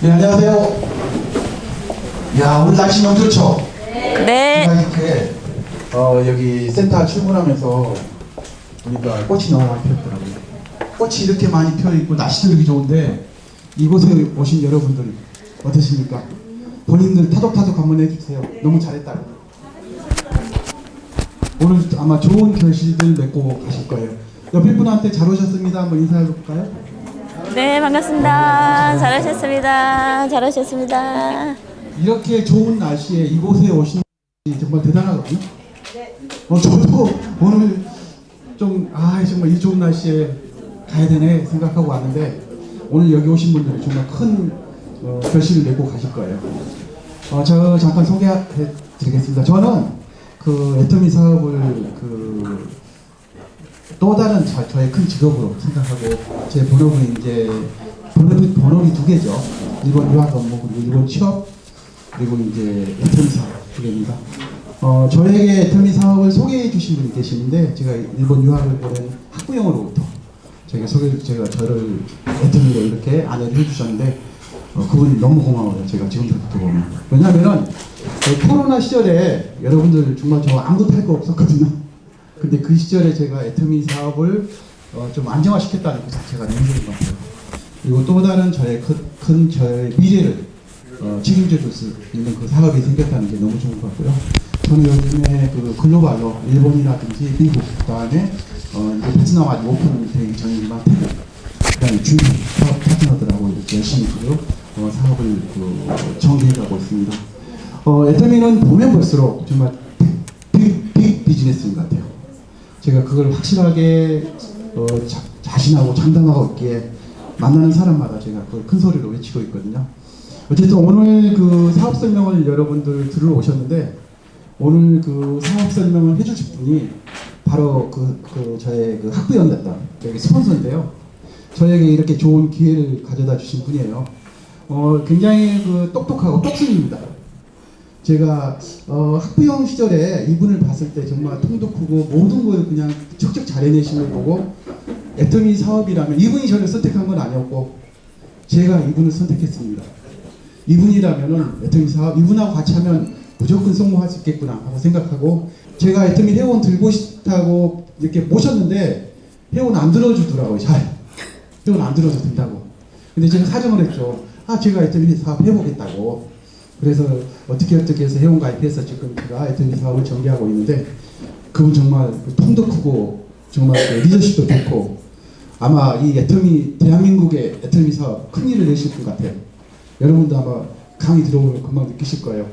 네, 안녕하세요. 야, 오늘 날씨 너무 좋죠? 네. 제가 이렇게 여기 센터 출근하면서 보니까 꽃이 너무 많이 피었더라고요. 꽃이 이렇게 많이 피어 있고 날씨도 이렇게 좋은데 이곳에 오신 여러분들 어떠십니까? 본인들 타독타독 한번 해주세요. 너무 잘했다고. 오늘 아마 좋은 결실들 맺고 가실 거예요. 옆에 분한테 잘 오셨습니다. 한번 인사해 볼까요? 네, 반갑습니다. 잘하셨습니다. 잘하셨습니다. 이렇게 좋은 날씨에 이곳에 오신 분이 정말 대단하거든요. 저도 오늘 좀 정말 이 좋은 날씨에 가야 되네 생각하고 왔는데 오늘 여기 오신 분들이 정말 큰 결실을 내고 가실 거예요. 저 잠깐 소개해 드리겠습니다. 저는 그 애터미 사업을 또 다른 저의 큰 직업으로 생각하고 제 본업은 이제 본업이 두 개죠. 일본 유학 업무 그리고 일본 취업 그리고 이제 애터미 사업 두 개입니다. 저에게 애터미 사업을 소개해 주신 분이 계시는데 제가 일본 유학을 보낸 학부형으로부터 제가 저를 애터미로 이렇게 안내를 해주셨는데 그분이 너무 고마워요. 제가 지금부터 보면 왜냐하면은 코로나 시절에 여러분들 정말 저 아무것도 할 거 없었거든요. 근데 그 시절에 제가 애터미 사업을 좀 안정화시켰다는 그 자체가 너무 좋은 것 같아요. 그리고 또 다른 저의 저의 미래를 책임져 줄 수 있는 그 사업이 생겼다는 게 너무 좋은 것 같고요. 저는 요즘에 그 글로벌로 일본이라든지 미국 그다음에 이제 베트남 아직 오픈 되기 전이지만 태국 그다음에 중국 사업 파트너들하고 이렇게 열심히 사업을 전개해가고 있습니다. 애터미는 보면 볼수록 정말 빅 비즈니스인 것 같아요. 제가 그걸 확실하게 자신하고 장담하고 있기에 만나는 사람마다 제가 그걸 큰 소리로 외치고 있거든요. 어쨌든 오늘 그 사업 설명을 여러분들 들으러 오셨는데 오늘 그 사업 설명을 해주실 분이 바로 저의 그 학부형이었던 여기 스폰서인데요. 저에게 이렇게 좋은 기회를 가져다 주신 분이에요. 굉장히 그 똑똑하고 똑순입니다. 제가 학부형 시절에 이분을 봤을 때 정말 통도 크고 모든 걸 그냥 척척 잘 해내시는 걸 보고 애터미 사업이라면 이분이 저를 선택한 건 아니었고 제가 이분을 선택했습니다. 이분이라면은 애터미 사업 이분하고 같이 하면 무조건 성공할 수 있겠구나 하고 생각하고 제가 애터미 회원 들고 싶다고 이렇게 모셨는데 회원 안 들어주더라고요. 잘 회원 안 들어도 된다고. 근데 제가 사정을 했죠. 제가 애터미 사업 해보겠다고. 그래서 어떻게 해서 회원 가입해서 지금 제가 애터미 사업을 전개하고 있는데 그분 정말 통도 크고 정말 리더십도 좋고 아마 이 애터미 대한민국의 애터미 사업 큰 일을 내실 것 같아요. 여러분도 아마 강의 들어오면 금방 느끼실 거예요.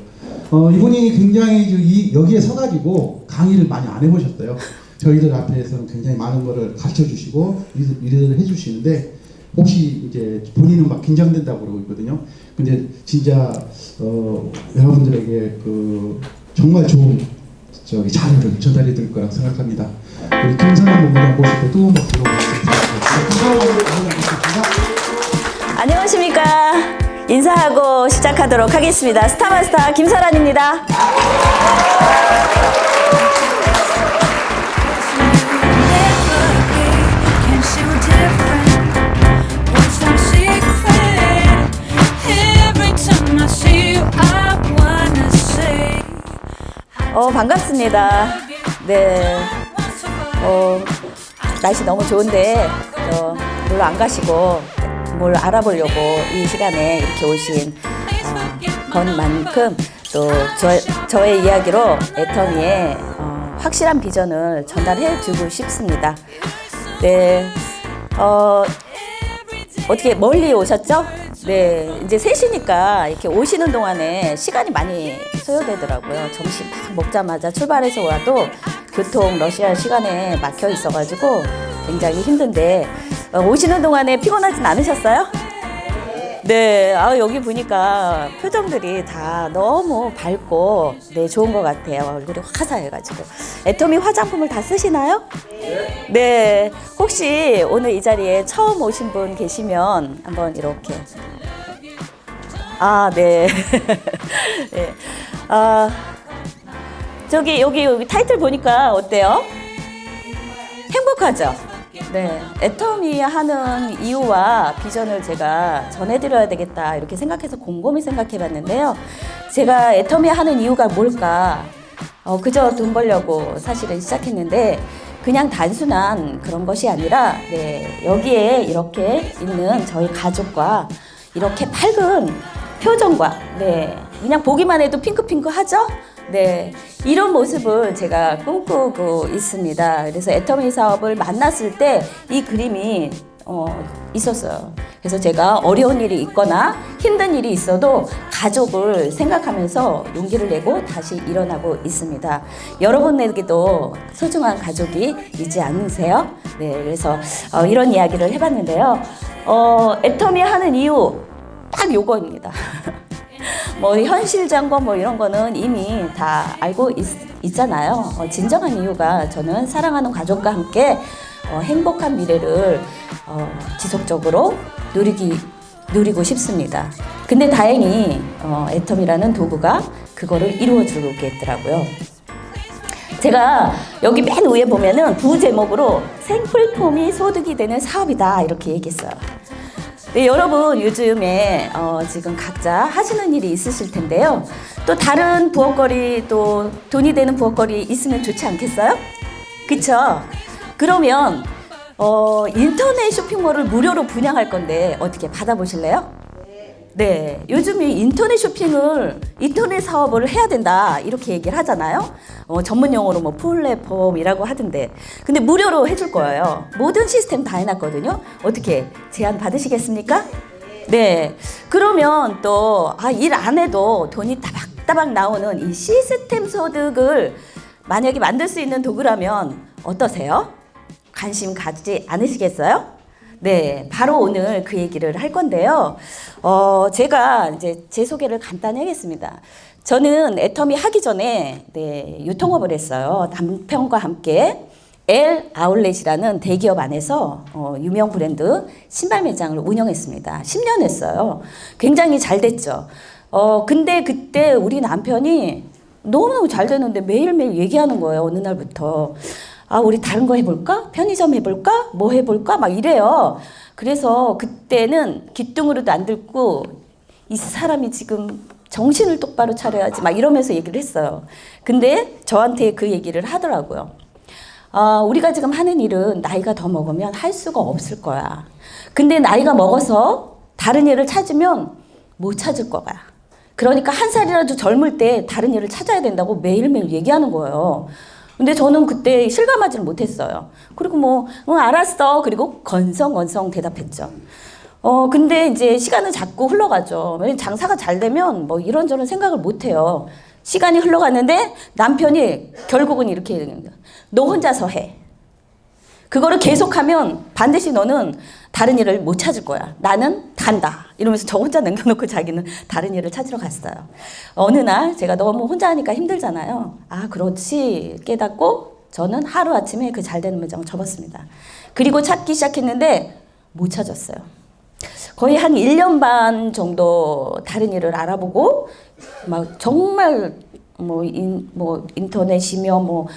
이분이 굉장히 여기에 서가지고 강의를 많이 안 해보셨어요. 저희들 앞에서는 굉장히 많은 거를 가르쳐 주시고 일을 해주시는데 혹시 이제 본인은 막 긴장된다고 그러고 있거든요. 근데 진짜 여러분들에게 정말 좋은 자료를 전달해 드릴 거라고 생각합니다. 우리 김선한 본부장 모실 때 뜨거운 박수로 모시겠습니다. 안녕하십니까. 인사하고 시작하도록 하겠습니다. 스타마스터 김설아입니다. 반갑습니다. 네. 날씨 너무 좋은데 놀러 안 가시고 뭘 알아보려고 이 시간에 이렇게 오신 것만큼 또 저의 이야기로 애터미의 확실한 비전을 전달해 주고 싶습니다. 네. 어떻게 멀리 오셨죠? 네, 이제 셋이니까 이렇게 오시는 동안에 시간이 많이 소요되더라고요. 점심 막 먹자마자 출발해서 와도 교통 러시아 시간에 막혀 있어가지고 굉장히 힘든데 오시는 동안에 피곤하진 않으셨어요? 네, 여기 보니까 표정들이 다 너무 밝고 네 좋은 것 같아요. 얼굴이 화사해가지고 애터미 화장품을 다 쓰시나요? 네, 혹시 오늘 이 자리에 처음 오신 분 계시면 한번 이렇게 네. 네. 저기 여기 타이틀 보니까 어때요? 행복하죠? 네, 애터미 하는 이유와 비전을 제가 전해드려야 되겠다 이렇게 생각해서 곰곰이 생각해봤는데요. 제가 애터미 하는 이유가 뭘까? 그저 돈 벌려고 사실은 시작했는데 그냥 단순한 그런 것이 아니라 네, 여기에 이렇게 있는 저희 가족과 이렇게 밝은 표정과 네, 그냥 보기만 해도 핑크핑크하죠? 네, 이런 모습을 제가 꿈꾸고 있습니다. 그래서 애터미 사업을 만났을 때 이 그림이 있었어요. 그래서 제가 어려운 일이 있거나 힘든 일이 있어도 가족을 생각하면서 용기를 내고 다시 일어나고 있습니다. 여러분에게도 소중한 가족이 있지 않으세요? 네, 그래서 이런 이야기를 해봤는데요. 애터미 하는 이유 딱 요거입니다. 뭐 현실적인 뭐 이런 거는 이미 다 알고 있잖아요. 진정한 이유가 저는 사랑하는 가족과 함께 행복한 미래를 지속적으로 누리고 싶습니다. 근데 다행히 애텀이라는 도구가 그거를 이루어주겠더라고요. 제가 여기 맨 위에 보면은 부제목으로 생필품이 소득이 되는 사업이다 이렇게 얘기했어요. 네, 여러분 요즘에 지금 각자 하시는 일이 있으실 텐데요. 또 다른 부업거리 또 돈이 되는 부업거리 있으면 좋지 않겠어요? 그쵸? 그러면 인터넷 쇼핑몰을 무료로 분양할 건데 어떻게 받아보실래요? 네, 요즘에 인터넷 사업을 해야 된다 이렇게 얘기를 하잖아요. 전문 용어로 뭐 플랫폼이라고 하던데, 근데 무료로 해줄 거예요. 모든 시스템 다 해놨거든요. 어떻게 제안 받으시겠습니까? 네, 그러면 또 일 안 해도 돈이 따박따박 나오는 이 시스템 소득을 만약에 만들 수 있는 도구라면 어떠세요? 관심 가지지 않으시겠어요? 네, 바로 오늘 그 얘기를 할 건데요. 제가 이제 제 소개를 간단히 하겠습니다. 저는 애터미 하기 전에 네, 유통업을 했어요. 남편과 함께 L 아울렛이라는 대기업 안에서 유명 브랜드 신발 매장을 운영했습니다. 10년 했어요. 굉장히 잘 됐죠. 근데 그때 우리 남편이 너무너무 잘 되는데 매일매일 얘기하는 거예요. 어느 날부터. 우리 다른 거 해볼까? 편의점 해볼까? 뭐 해볼까? 막 이래요. 그래서 그때는 귀뚱으로도 안 듣고 이 사람이 지금 정신을 똑바로 차려야지 막 이러면서 얘기를 했어요. 근데 저한테 그 얘기를 하더라고요. 우리가 지금 하는 일은 나이가 더 먹으면 할 수가 없을 거야. 근데 나이가 먹어서 다른 일을 찾으면 못 찾을 거야. 그러니까 한 살이라도 젊을 때 다른 일을 찾아야 된다고 매일매일 얘기하는 거예요. 근데 저는 그때 실감하지는 못했어요. 그리고 뭐, 알았어. 그리고 건성건성 대답했죠. 근데 이제 시간은 자꾸 흘러가죠. 장사가 잘 되면 뭐 이런저런 생각을 못해요. 시간이 흘러갔는데 남편이 결국은 이렇게 얘기하는 거예요. 너 혼자서 해. 그거를 계속하면 반드시 너는 다른 일을 못 찾을 거야. 나는 간다. 이러면서 저 혼자 남겨놓고 자기는 다른 일을 찾으러 갔어요. 어느 날 제가 너무 혼자 하니까 힘들잖아요. 그렇지 깨닫고 저는 하루아침에 그 잘 되는 매장을 접었습니다. 그리고 찾기 시작했는데 못 찾았어요. 거의 한 1년 반 정도 다른 일을 알아보고 막 정말 뭐 인터넷이며 뭐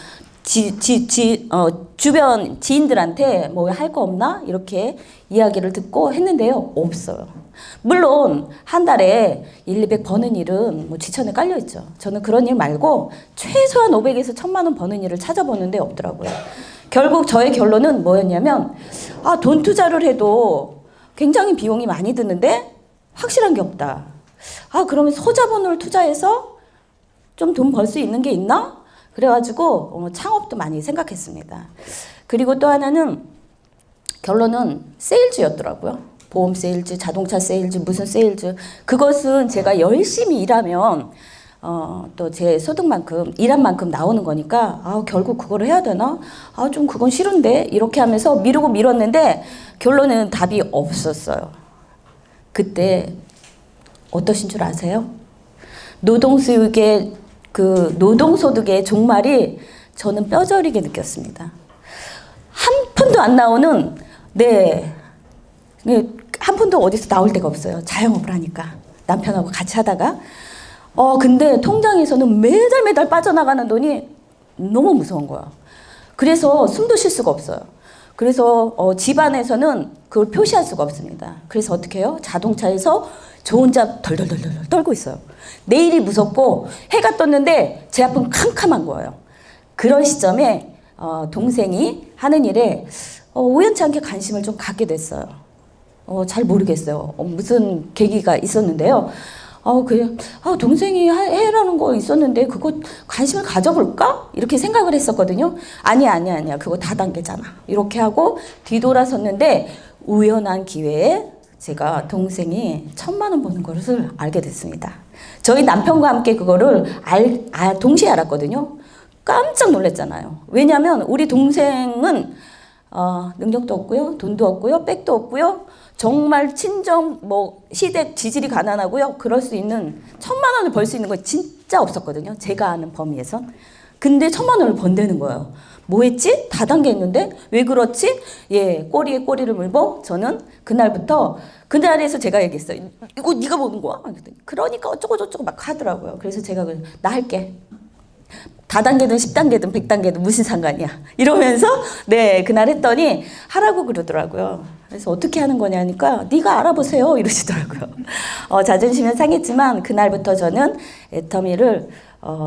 주변 지인들한테 뭐 할 거 없나? 이렇게 이야기를 듣고 했는데요. 없어요. 물론 한 달에 1, 200 버는 일은 뭐 지천에 깔려 있죠. 저는 그런 일 말고 최소한 500에서 1000만 원 버는 일을 찾아보는데 없더라고요. 결국 저의 결론은 뭐였냐면 돈 투자를 해도 굉장히 비용이 많이 드는데 확실한 게 없다. 그러면 소자본을 투자해서 좀 돈 벌 수 있는 게 있나? 그래가지고 창업도 많이 생각했습니다. 그리고 또 하나는 결론은 세일즈였더라고요. 보험 세일즈, 자동차 세일즈, 무슨 세일즈. 그것은 제가 열심히 일하면 또 제 소득만큼 일한 만큼 나오는 거니까 결국 그거를 해야 되나? 좀 그건 싫은데 이렇게 하면서 미루고 미뤘는데 결론은 답이 없었어요. 그때 어떠신 줄 아세요? 노동소득의 종말이 저는 뼈저리게 느꼈습니다. 한 푼도 안 나오는, 한 푼도 어디서 나올 데가 없어요. 자영업을 하니까. 남편하고 같이 하다가. 근데 통장에서는 매달 빠져나가는 돈이 너무 무서운 거야. 그래서 숨도 쉴 수가 없어요. 그래서 집안에서는 그걸 표시할 수가 없습니다. 그래서 어떻게 해요? 자동차에서 저 혼자 덜덜덜덜 떨고 있어요. 내일이 무섭고 해가 떴는데 제 앞은 캄캄한 거예요. 그런 시점에 동생이 하는 일에 우연치 않게 관심을 좀 갖게 됐어요. 잘 모르겠어요. 무슨 계기가 있었는데요. 동생이 해라는 거 있었는데 그거 관심을 가져볼까? 이렇게 생각을 했었거든요. 아니야. 그거 다단계잖아. 이렇게 하고 뒤돌아섰는데 우연한 기회에 제가 동생이 1,000만 원 버는 것을 알게 됐습니다. 저희 남편과 함께 그거를 동시에 알았거든요. 깜짝 놀랐잖아요. 왜냐하면 우리 동생은 능력도 없고요, 돈도 없고요, 백도 없고요. 정말 친정 시댁 지질이 가난하고요. 그럴 수 있는 1,000만 원을 벌 수 있는 거 진짜 없었거든요. 제가 아는 범위에선. 근데 1,000만 원을 번다는 거예요. 뭐 했지? 다단계 했는데 왜 그렇지? 예, 꼬리에 꼬리를 물고 저는 그날에서 제가 얘기했어요. 이거 네가 보는 거야? 그러니까 어쩌고 저쩌고 막 하더라고요. 그래서 제가 나 할게. 다단계든 10단계든 100단계든 무슨 상관이야. 이러면서 네, 그날 했더니 하라고 그러더라고요. 그래서 어떻게 하는 거냐니까 네가 알아보세요 이러시더라고요. 자존심은 상했지만 그날부터 저는 애터미를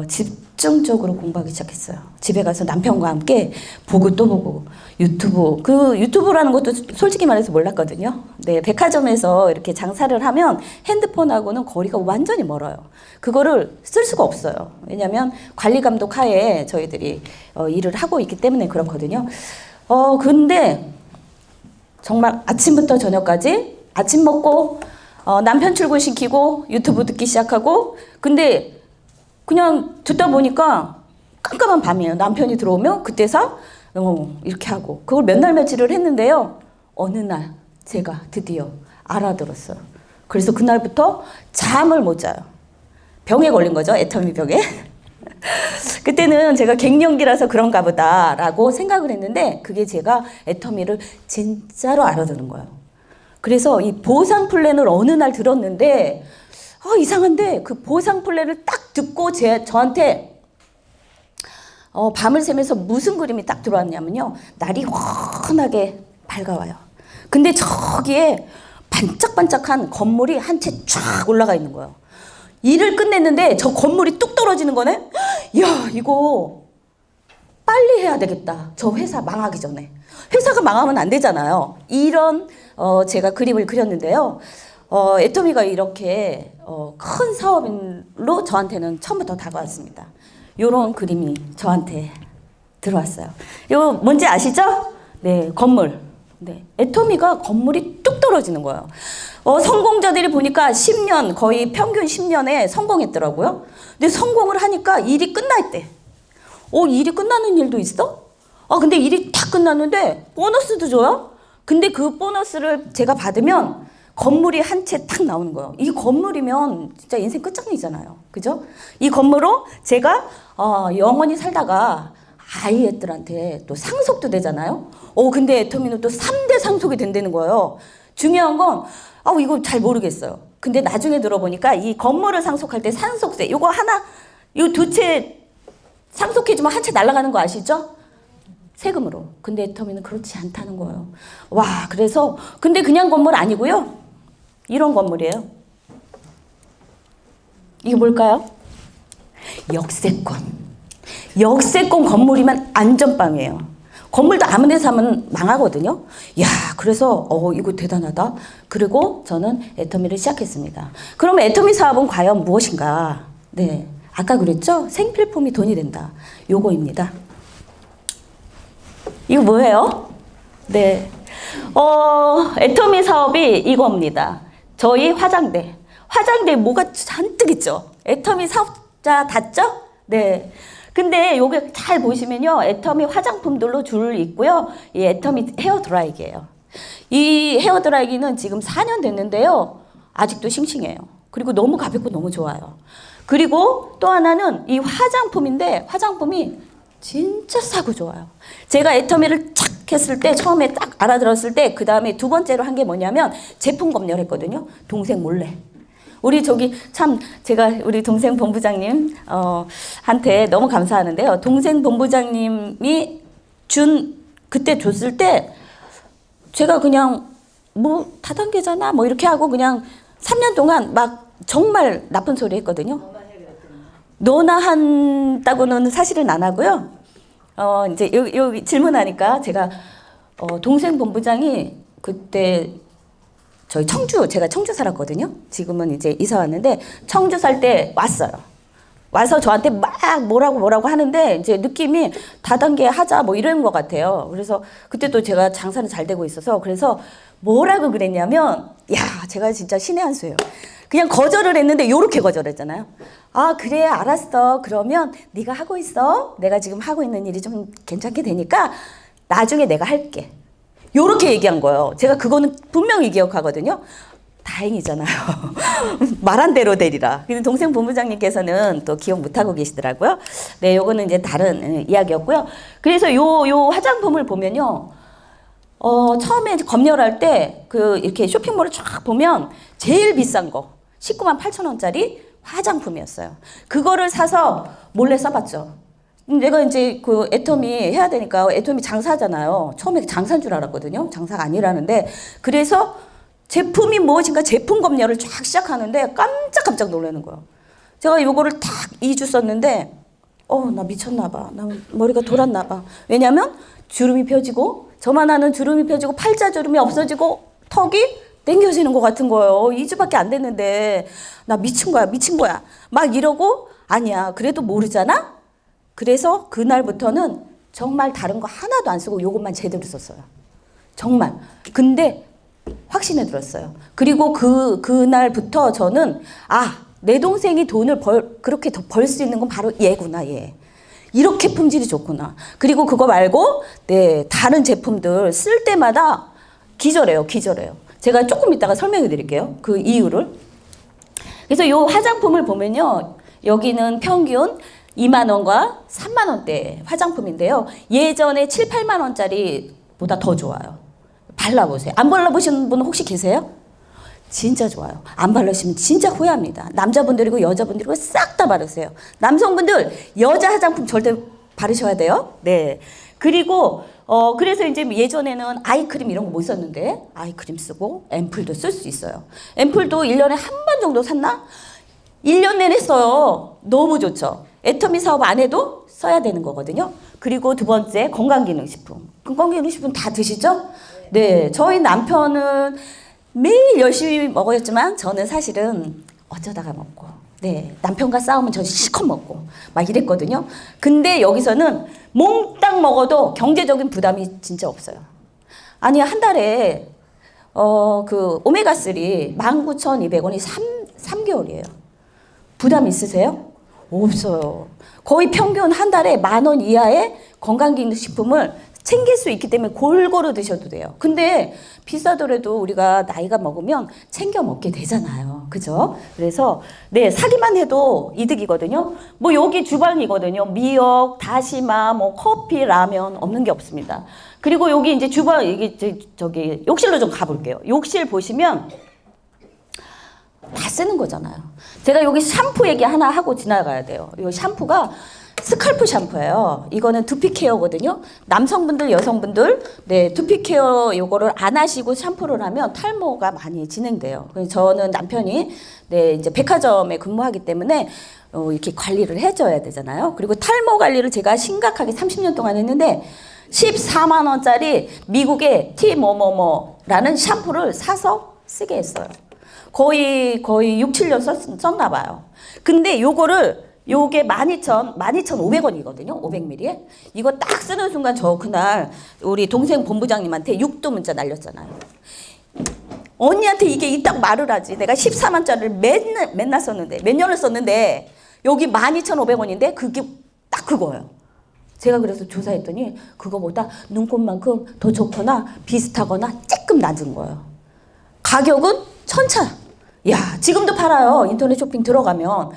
집중적으로 공부하기 시작했어요. 집에 가서 남편과 함께 보고 또 보고 유튜브라는 것도 솔직히 말해서 몰랐거든요. 네, 백화점에서 이렇게 장사를 하면 핸드폰하고는 거리가 완전히 멀어요. 그거를 쓸 수가 없어요. 왜냐하면 관리 감독 하에 저희들이 일을 하고 있기 때문에 그렇거든요. 근데 정말 아침부터 저녁까지 아침 먹고 남편 출근시키고 유튜브 듣기 시작하고 근데 그냥 듣다 보니까 깜깜한 밤이에요. 남편이 들어오면 그때서 이렇게 하고 그걸 몇 날 며칠을 했는데요. 어느 날 제가 드디어 알아들었어요. 그래서 그날부터 잠을 못 자요. 병에 걸린 거죠. 애터미 병에. 그때는 제가 갱년기라서 그런가 보다라고 생각을 했는데 그게 제가 애터미를 진짜로 알아듣는 거예요. 그래서 이 보상 플랜을 어느 날 들었는데 이상한데 그 보상 플랜을 딱 듣고 저한테 밤을 새면서 무슨 그림이 딱 들어왔냐면요. 날이 환하게 밝아와요. 근데 저기에 반짝반짝한 건물이 한 채 쫙 올라가 있는 거예요. 일을 끝냈는데 저 건물이 뚝 떨어지는 거네? 야, 이거 빨리 해야 되겠다. 저 회사 망하기 전에. 회사가 망하면 안 되잖아요. 이런 제가 그림을 그렸는데요. 애터미가 이렇게 큰 사업으로 저한테는 처음부터 다가왔습니다. 이런 그림이 저한테 들어왔어요. 이거 뭔지 아시죠? 네, 건물. 네, 애터미가 건물이 뚝 떨어지는 거예요. 성공자들이 보니까 10년, 거의 평균 10년에 성공했더라고요. 근데 성공을 하니까 일이 끝날 때. 일이 끝나는 일도 있어? 근데 일이 다 끝났는데 보너스도 줘요? 근데 그 보너스를 제가 받으면 건물이 한 채 딱 나오는 거예요. 이 건물이면 진짜 인생 끝장이잖아요. 그죠? 이 건물로 제가 영원히 살다가 아이들한테 또 상속도 되잖아요. 근데 애터미는 또 3대 상속이 된다는 거예요. 중요한 건 이거 잘 모르겠어요. 근데 나중에 들어보니까 이 건물을 상속할 때 상속세 이거 하나 이 두 채 상속해주면 한 채 날아가는 거 아시죠? 세금으로. 근데 애터미는 그렇지 않다는 거예요. 와, 그래서 근데 그냥 건물 아니고요. 이런 건물이에요. 이게 뭘까요? 역세권 건물이면 안전빵이에요. 건물도 아무 데서 하면 망하거든요. 야, 그래서 이거 대단하다. 그리고 저는 애터미를 시작했습니다. 그러면 애터미 사업은 과연 무엇인가? 네, 아까 그랬죠? 생필품이 돈이 된다. 요거입니다. 이거 뭐예요? 네, 애터미 사업이 이겁니다. 저희 화장대 뭐가 잔뜩 있죠? 애터미 사업자 닿죠? 네. 근데 요게 잘 보시면요. 애터미 화장품들로 줄 있고요. 이 애터미 헤어드라이기예요. 이 헤어드라이기는 지금 4년 됐는데요. 아직도 싱싱해요. 그리고 너무 가볍고 너무 좋아요. 그리고 또 하나는 이 화장품인데 화장품이 진짜 싸고 좋아요. 제가 애터미를 착 했을 때 처음에 딱 알아들었을 때 그 다음에 두 번째로 한 게 뭐냐면 제품 검열을 했거든요. 동생 몰래. 우리 제가 우리 동생 본부장님 한테 너무 감사하는데요. 동생 본부장님이 그때 줬을 때 제가 그냥 뭐 다단계잖아 뭐 이렇게 하고 그냥 3년 동안 막 정말 나쁜 소리 했거든요. 너나 한다고는 사실은 안 하고요. 이제 여기 질문하니까 제가 동생 본부장이 그때 저희 제가 청주 살았거든요. 지금은 이제 이사 왔는데 청주 살 때 왔어요. 와서 저한테 막 뭐라고 하는데 이제 느낌이 다단계 하자 뭐 이런 것 같아요. 그래서 그때 또 제가 장사는 잘 되고 있어서 그래서 뭐라고 그랬냐면 야 제가 진짜 신의 한 수예요. 그냥 거절을 했는데 요렇게 거절했잖아요. 아 그래 알았어. 그러면 네가 하고 있어. 내가 지금 하고 있는 일이 좀 괜찮게 되니까 나중에 내가 할게. 요렇게 얘기한 거예요. 제가 그거는 분명히 기억하거든요. 다행이잖아요. 말한 대로 되리라. 근데 동생 본부장님께서는 또 기억 못하고 계시더라고요. 네, 요거는 이제 다른 이야기였고요. 그래서 요 화장품을 보면요. 처음에 검열할 때 이렇게 쇼핑몰을 쫙 보면 제일 비싼 거 19만 8천 원짜리 화장품이었어요. 그거를 사서 몰래 써봤죠. 내가 이제 그 애터미 해야 되니까 애터미 장사잖아요. 처음에 장사인 줄 알았거든요. 장사가 아니라는데 그래서 제품이 무엇인가 제품 검열을 쫙 시작하는데 깜짝 놀라는 거예요. 제가 요거를 딱 2주 썼는데 나 미쳤나 봐. 나 머리가 돌았나 봐. 왜냐면 주름이 펴지고 저만 아는 주름이 펴지고 팔자주름이 없어지고 턱이 당겨지는 것 같은 거예요. 2주밖에 안 됐는데 나 미친 거야. 막 이러고 아니야. 그래도 모르잖아. 그래서 그날부터는 정말 다른 거 하나도 안 쓰고 요것만 제대로 썼어요. 정말. 근데 확신에 들었어요. 그리고 그날부터 저는 내 동생이 돈을 그렇게 더 벌 수 있는 건 바로 얘구나, 얘. 이렇게 품질이 좋구나. 그리고 그거 말고 다른 제품들 쓸 때마다 기절해요. 제가 조금 이따가 설명해 드릴게요. 그 이유를. 그래서 요 화장품을 보면요. 여기는 평균 2만 원과 3만 원대 화장품인데요. 예전에 7, 8만 원짜리보다 더 좋아요. 발라보세요. 안 발라보신 분 혹시 계세요? 진짜 좋아요. 안 바르시면 진짜 후회합니다. 남자분들이고 여자분들이고 싹 다 바르세요. 남성분들 여자 화장품 절대 바르셔야 돼요. 네. 그리고 그래서 이제 예전에는 아이크림 이런 거 못 썼는데 아이크림 쓰고 앰플도 쓸 수 있어요. 앰플도 1년에 한 번 정도 샀나? 1년 내내 써요. 너무 좋죠. 애터미 사업 안 해도 써야 되는 거거든요. 그리고 두 번째 건강기능식품. 건강기능식품 다 드시죠? 네. 저희 남편은 매일 열심히 먹었지만 저는 사실은 어쩌다가 먹고 남편과 싸우면 저 실컷 먹고 막 이랬거든요. 근데 여기서는 몽땅 먹어도 경제적인 부담이 진짜 없어요. 아니 한 달에 그 오메가3 19,200원이 3개월이에요. 부담 있으세요? 없어요. 거의 평균 한 달에 10,000원 이하의 건강기능식품을 챙길 수 있기 때문에 골고루 드셔도 돼요. 근데 비싸더라도 우리가 나이가 먹으면 챙겨 먹게 되잖아요. 그죠? 그래서 사기만 해도 이득이거든요. 뭐 여기 주방이거든요. 미역, 다시마, 뭐 커피, 라면 없는 게 없습니다. 그리고 여기 이제 주방 이게 저기 욕실로 좀 가볼게요. 욕실 보시면 다 쓰는 거잖아요. 제가 여기 샴푸 얘기 하나 하고 지나가야 돼요. 이 샴푸가 스칼프 샴푸예요. 이거는 두피 케어거든요. 남성분들, 여성분들, 두피 케어 요거를 안 하시고 샴푸를 하면 탈모가 많이 진행돼요. 그래서 저는 남편이 이제 백화점에 근무하기 때문에 이렇게 관리를 해줘야 되잖아요. 그리고 탈모 관리를 제가 심각하게 30년 동안 했는데 14만 원짜리 미국의 티뭐뭐뭐라는 샴푸를 사서 쓰게 했어요. 거의 6, 7년 썼나 봐요. 근데 요게 12,500원이거든요. 500ml에. 이거 딱 쓰는 순간 저 그날 우리 동생 본부장님한테 6도 문자 날렸잖아요. 언니한테 이게 이딱 말을 하지. 내가 14만짜리를 맨날 썼는데 몇 년을 썼는데 여기 12,500원인데 그게 딱 그거예요. 제가 그래서 조사했더니 그거보다 눈곱만큼 더 좋거나 비슷하거나 조금 낮은 거예요. 가격은 천차. 야, 지금도 팔아요. 인터넷 쇼핑 들어가면.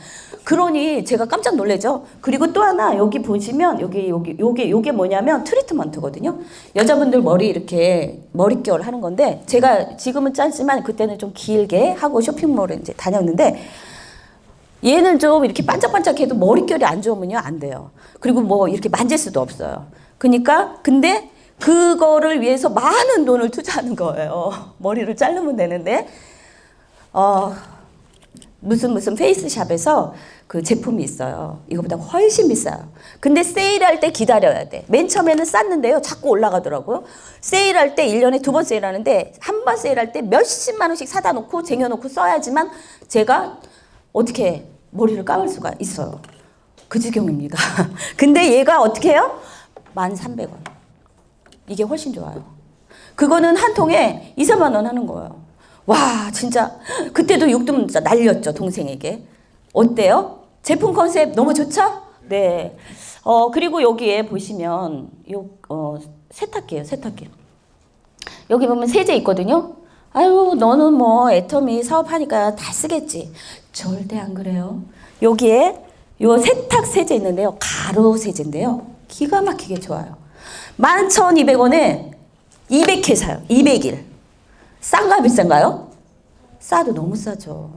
그러니 제가 깜짝 놀라죠. 그리고 또 하나 여기 보시면 요게 뭐냐면 트리트먼트거든요. 여자분들 머리 이렇게 머릿결 하는 건데 제가 지금은 짧지만 그때는 좀 길게 하고 쇼핑몰에 이제 다녔는데 얘는 좀 이렇게 반짝반짝해도 머릿결이 안 좋으면요 안 돼요. 그리고 뭐 이렇게 만질 수도 없어요. 그러니까 근데 그거를 위해서 많은 돈을 투자하는 거예요. 머리를 자르면 되는데 무슨 페이스샵에서 그 제품이 있어요. 이거보다 훨씬 비싸요. 근데 세일할 때 기다려야 돼. 맨 처음에는 쌌는데요. 자꾸 올라가더라고요. 세일할 때 1년에 2번 세일하는데 한 번 세일할 때 몇십만 원씩 사다 놓고 쟁여놓고 써야지만 제가 어떻게 머리를 감을 수가 있어요. 그 지경입니다. 근데 얘가 어떻게 해요? 1,300원. 이게 훨씬 좋아요. 그거는 한 통에 2, 3만 원 하는 거예요. 와, 진짜 그때도 욕좀 날렸죠, 동생에게. 어때요? 제품 컨셉 너무 좋죠? 네. 그리고 여기에 보시면 세탁기예요, 세탁기. 여기 보면 세제 있거든요. 아유, 너는 뭐 애터미 사업하니까 다 쓰겠지. 절대 안 그래요. 여기에 요 세탁 세제 있는데요. 가루 세제인데요. 기가 막히게 좋아요. 11,200원에 200회 사요. 200일. 싼가 비싼가요? 싸도 너무 싸죠.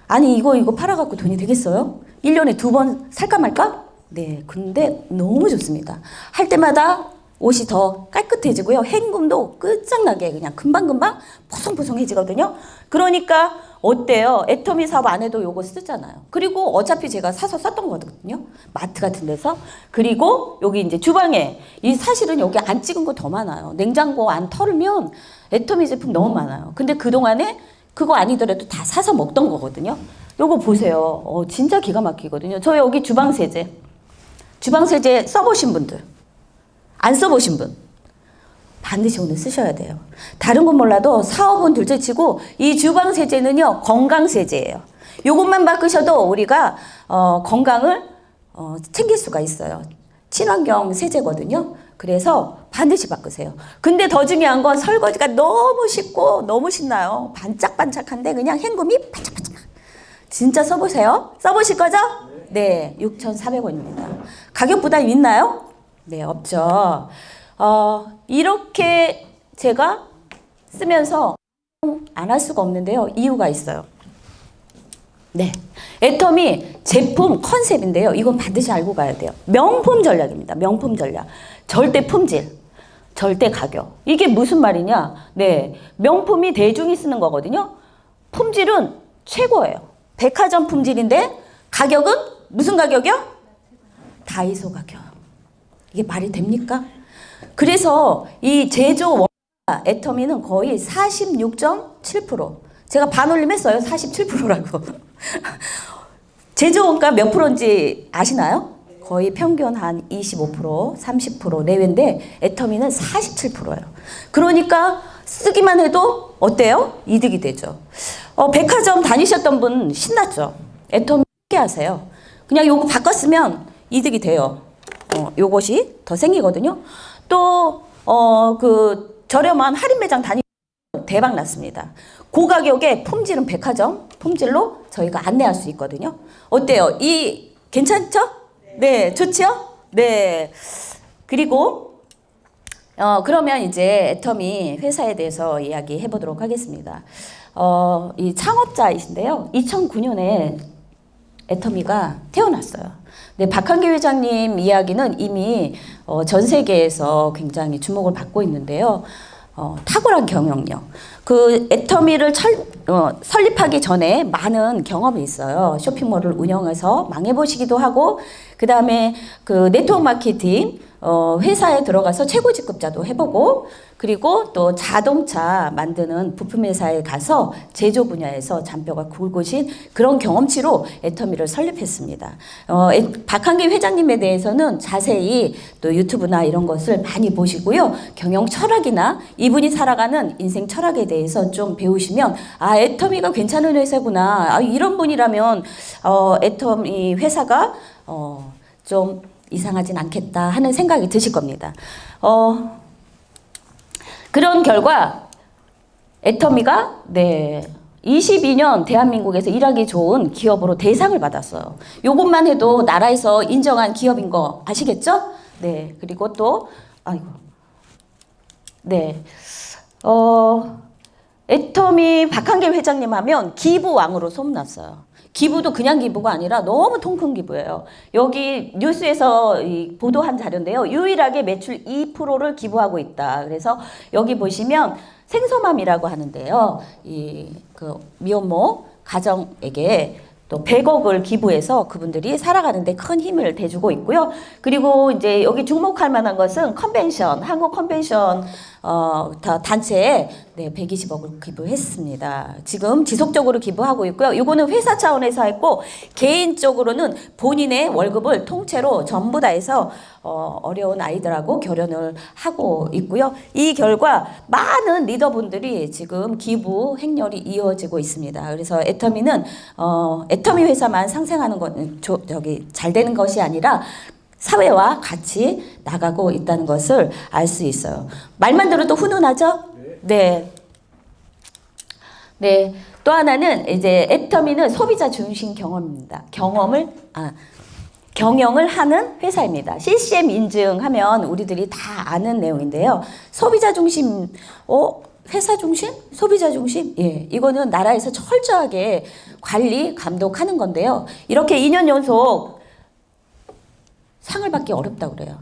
아니 이거 팔아갖고 돈이 되겠어요? 1년에 2번 살까 말까? 네, 근데 너무 좋습니다. 할 때마다 옷이 더 깨끗해지고요. 헹굼도 끝장나게 그냥 금방금방 포송포송해지거든요. 그러니까 어때요? 애터미 사업 안 해도 요거 쓰잖아요. 그리고 어차피 제가 사서 썼던 거거든요. 마트 같은 데서. 그리고 여기 이제 주방에 이 사실은 여기 안 찍은 거 더 많아요. 냉장고 안 털으면 애터미 제품 너무 많아요. 근데 그동안에 그거 아니더라도 다 사서 먹던 거거든요. 요거 보세요. 진짜 기가 막히거든요. 저 여기 주방세제 써보신 분들, 안 써보신 분 반드시 오늘 쓰셔야 돼요. 다른 건 몰라도 사업은 둘째치고 이 주방세제는요 건강세제예요. 요것만 바꾸셔도 우리가 건강을 챙길 수가 있어요. 친환경 세제거든요. 그래서 반드시 바꾸세요. 근데 더 중요한 건 설거지가 너무 쉽고 너무 신나요. 반짝반짝한데 그냥 헹굼이 반짝반짝. 진짜 써보세요. 써보실 거죠? 네, 6,400원입니다. 가격 부담 있나요? 네, 없죠. 이렇게 제가 쓰면서 안 할 수가 없는데요. 이유가 있어요. 네, 애터미 제품 컨셉인데요. 이건 반드시 알고 가야 돼요. 명품 전략입니다. 명품 전략. 절대 품질, 절대 가격. 이게 무슨 말이냐? 네, 명품이 대중이 쓰는 거거든요. 품질은 최고예요. 백화점 품질인데 가격은 무슨 가격이요? 다이소 가격. 이게 말이 됩니까? 그래서 이 제조 원가 애터미는 거의 46.7%. 제가 반올림 했어요. 47%라고. 제조 원가 몇 프로인지 아시나요? 거의 평균 한 25%, 30% 내외인데 애터미는 47%예요. 그러니까 쓰기만 해도 어때요? 이득이 되죠. 백화점 다니셨던 분 신났죠? 애터미 쉽게 하세요. 그냥 요거 바꿨으면 이득이 돼요. 요것이 더 생기거든요. 또 그 저렴한 할인 매장 다니면 대박 났습니다. 고가격에 품질은 백화점 품질로 저희가 안내할 수 있거든요. 어때요? 괜찮죠? 네, 좋죠? 네. 그리고 그러면 이제 애터미 회사에 대해서 이야기해 보도록 하겠습니다. 이 창업자이신데요. 2009년에 애터미가 태어났어요. 네, 박한기 회장님 이야기는 이미 전 세계에서 굉장히 주목을 받고 있는데요. 탁월한 경영력. 그 애터미를 설립하기 전에 많은 경험이 있어요. 쇼핑몰을 운영해서 망해보시기도 하고, 그 다음에 그 네트워크 마케팅 회사에 들어가서 최고 직급자도 해보고, 그리고 또 자동차 만드는 부품 회사에 가서 제조 분야에서 잔뼈가 굵으신 그런 경험치로 애터미를 설립했습니다. 박한기 회장님에 대해서는 자세히 또 유튜브나 이런 것을 많이 보시고요. 경영 철학이나 이분이 살아가는 인생 철학에 대해서 좀 배우시면 애터미가 괜찮은 회사구나. 이런 분이라면 애터미 회사가 좀 이상하진 않겠다 하는 생각이 드실 겁니다. 그런 결과 애터미가 22년 대한민국에서 일하기 좋은 기업으로 대상을 받았어요. 요것만 해도 나라에서 인정한 기업인 거 아시겠죠? 네. 그리고 또 애터미 박한길 회장님 하면 기부왕으로 소문났어요. 기부도 그냥 기부가 아니라 너무 통 큰 기부예요. 여기 뉴스에서 보도한 자료인데요. 유일하게 매출 2%를 기부하고 있다. 그래서 여기 보시면 생소맘이라고 하는데요. 그 미혼모 가정에게 또 100억을 기부해서 그분들이 살아가는데 큰 힘을 대주고 있고요. 그리고 이제 여기 주목할 만한 것은 컨벤션, 한국 컨벤션 단체에 120억을 기부했습니다. 지금 지속적으로 기부하고 있고요. 이거는 회사 차원에서 했고 개인적으로는 본인의 월급을 통째로 전부 다 해서 어려운 아이들하고 결혼을 하고 있고요. 이 결과 많은 리더분들이 지금 기부 행렬이 이어지고 있습니다. 그래서 애터미는 애터미 회사만 상생하는 건 잘 되는 것이 아니라 사회와 같이 나가고 있다는 것을 알 수 있어요. 말만 들어도 훈훈하죠? 네. 네. 또 하나는 이제 애터미는 소비자 중심 경험입니다. 경영을 하는 회사입니다. CCM 인증하면 우리들이 다 아는 내용인데요. 소비자 중심, 회사 중심? 소비자 중심? 예. 이거는 나라에서 철저하게 관리, 감독하는 건데요. 이렇게 2년 연속 상을 받기 어렵다고 그래요.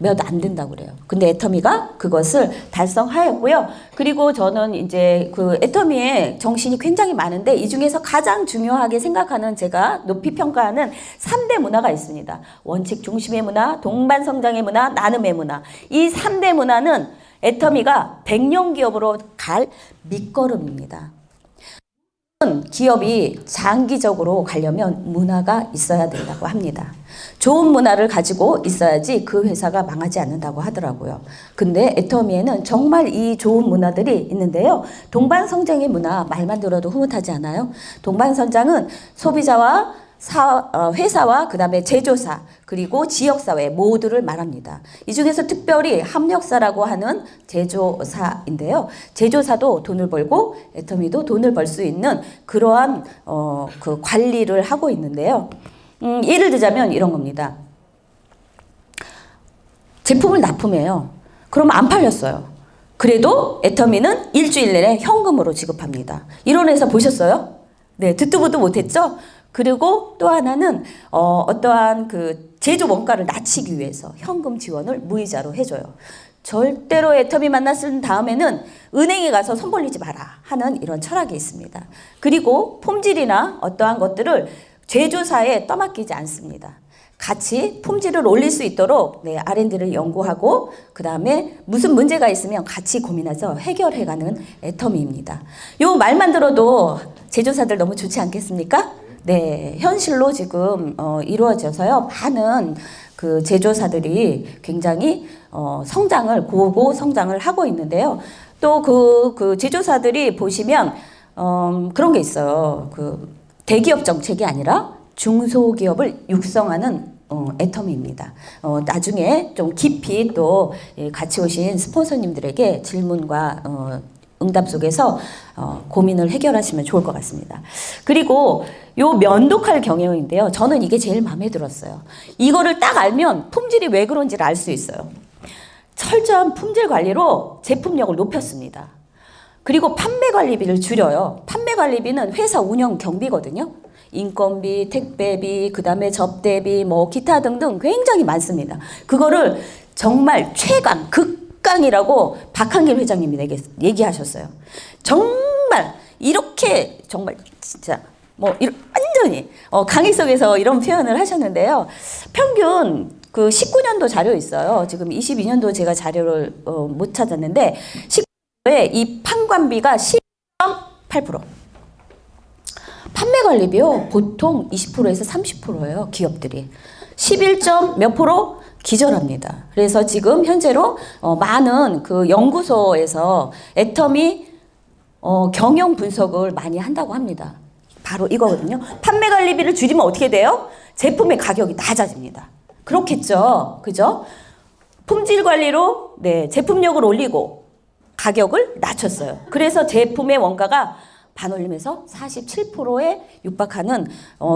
몇 안 된다고 그래요. 근데 애터미가 그것을 달성하였고요. 그리고 저는 이제 그 애터미의 정신이 굉장히 많은데 이 중에서 가장 중요하게 생각하는 제가 높이 평가하는 3대 문화가 있습니다. 원칙 중심의 문화, 동반 성장의 문화, 나눔의 문화. 이 3대 문화는 애터미가 100년 기업으로 갈 밑거름입니다. 기업이 장기적으로 가려면 문화가 있어야 된다고 합니다. 좋은 문화를 가지고 있어야지 그 회사가 망하지 않는다고 하더라고요. 근데 애터미에는 정말 이 좋은 문화들이 있는데요. 동반성장의 문화 말만 들어도 흐뭇하지 않아요? 동반성장은 소비자와 회사와 그 다음에 제조사 그리고 지역사회 모두를 말합니다. 이 중에서 특별히 합력사라고 하는 제조사인데요. 제조사도 돈을 벌고 애터미도 돈을 벌 수 있는 그러한 그 관리를 하고 있는데요. 예를 들자면 이런 겁니다. 제품을 납품해요. 그럼 안 팔렸어요. 그래도 애터미는 일주일 내내 현금으로 지급합니다. 이런 회사 보셨어요? 네, 듣도 보도 못했죠? 그리고 또 하나는 어떠한 그 제조 원가를 낮추기 위해서 현금 지원을 무이자로 해줘요. 절대로 애터미 만났을 다음에는 은행에 가서 손 벌리지 마라 하는 이런 철학이 있습니다. 그리고 품질이나 어떠한 것들을 제조사에 떠맡기지 않습니다. 같이 품질을 올릴 수 있도록 R&D를 연구하고 그 다음에 무슨 문제가 있으면 같이 고민해서 해결해가는 애터미입니다. 요 말만 들어도 제조사들 너무 좋지 않겠습니까? 네, 현실로 지금 이루어져서요. 많은 그 제조사들이 굉장히 성장을 고고 성장을 하고 있는데요. 또 그 제조사들이 보시면 그런 게 있어요. 그 대기업 정책이 아니라 중소기업을 육성하는 애터미입니다. 나중에 좀 깊이 또 같이 오신 스폰서님들에게 질문과 응답 속에서 고민을 해결하시면 좋을 것 같습니다. 그리고 요 면도칼 경영인데요. 저는 이게 제일 마음에 들었어요. 이거를 딱 알면 품질이 왜 그런지를 알 수 있어요. 철저한 품질 관리로 제품력을 높였습니다. 그리고 판매 관리비를 줄여요. 판매 관리비는 회사 운영 경비거든요. 인건비, 택배비, 그 다음에 접대비, 뭐 기타 등등 굉장히 많습니다. 그거를 정말 최강, 극강이라고 박한길 회장님이 얘기하셨어요. 정말 이렇게 정말 진짜 뭐 완전히 강의석에서 이런 표현을 하셨는데요. 평균 그 19년도 자료 있어요. 지금 22년도 제가 자료를 못 찾았는데 19년도에 이 판관비가 10.8%. 판매 관리비요. 보통 20%에서 30%예요. 기업들이. 11몇 프로 기절합니다. 그래서 지금 현재로 많은 그 연구소에서 애터미 경영 분석을 많이 한다고 합니다. 바로 이거거든요. 판매 관리비를 줄이면 어떻게 돼요? 제품의 가격이 낮아집니다. 그렇겠죠. 그죠? 품질 관리로 제품력을 올리고 가격을 낮췄어요. 그래서 제품의 원가가 반올림에서 47%에 육박하는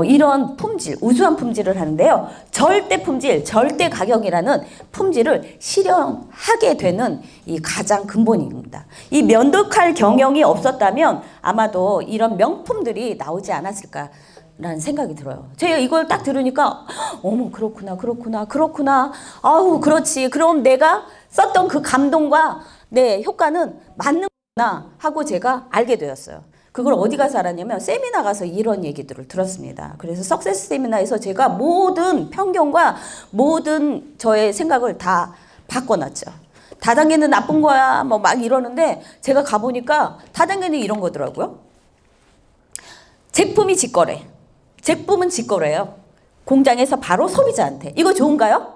이런 품질, 우수한 품질을 하는데요. 절대 품질, 절대 가격이라는 품질을 실현하게 되는 이 가장 근본입니다. 이 면도칼 경영이 없었다면 아마도 이런 명품들이 나오지 않았을까. 라는 생각이 들어요. 제가 이걸 딱 들으니까 어머 그렇구나. 아우 그렇지. 그럼 내가 썼던 그 감동과 내 효과는 맞는구나 하고 제가 알게 되었어요. 그걸 어디 가서 알았냐면 세미나 가서 이런 얘기들을 들었습니다. 그래서 석세스 세미나에서 제가 모든 편견과 모든 저의 생각을 다 바꿔놨죠. 다단계는 나쁜 거야 뭐 막 이러는데 제가 가보니까 다단계는 이런 거더라고요. 제품이 직거래. 제품은 직거래예요. 공장에서 바로 소비자한테. 이거 좋은가요?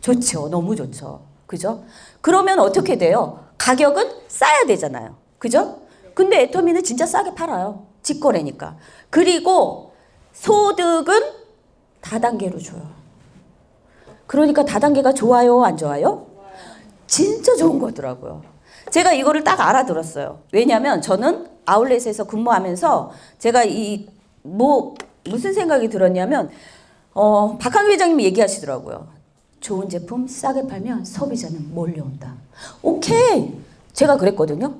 좋죠. 너무 좋죠. 그죠? 그러면 어떻게 돼요? 가격은 싸야 되잖아요. 그죠? 근데 애터미는 진짜 싸게 팔아요. 직거래니까. 그리고 소득은 다단계로 줘요. 그러니까 다단계가 좋아요, 안 좋아요? 진짜 좋은 거더라고요. 제가 이거를 딱 알아들었어요. 왜냐하면 저는 아울렛에서 근무하면서 제가 무슨 생각이 들었냐면 박한규 회장님이 얘기하시더라고요. 좋은 제품 싸게 팔면 소비자는 몰려온다. 오케이. 제가 그랬거든요.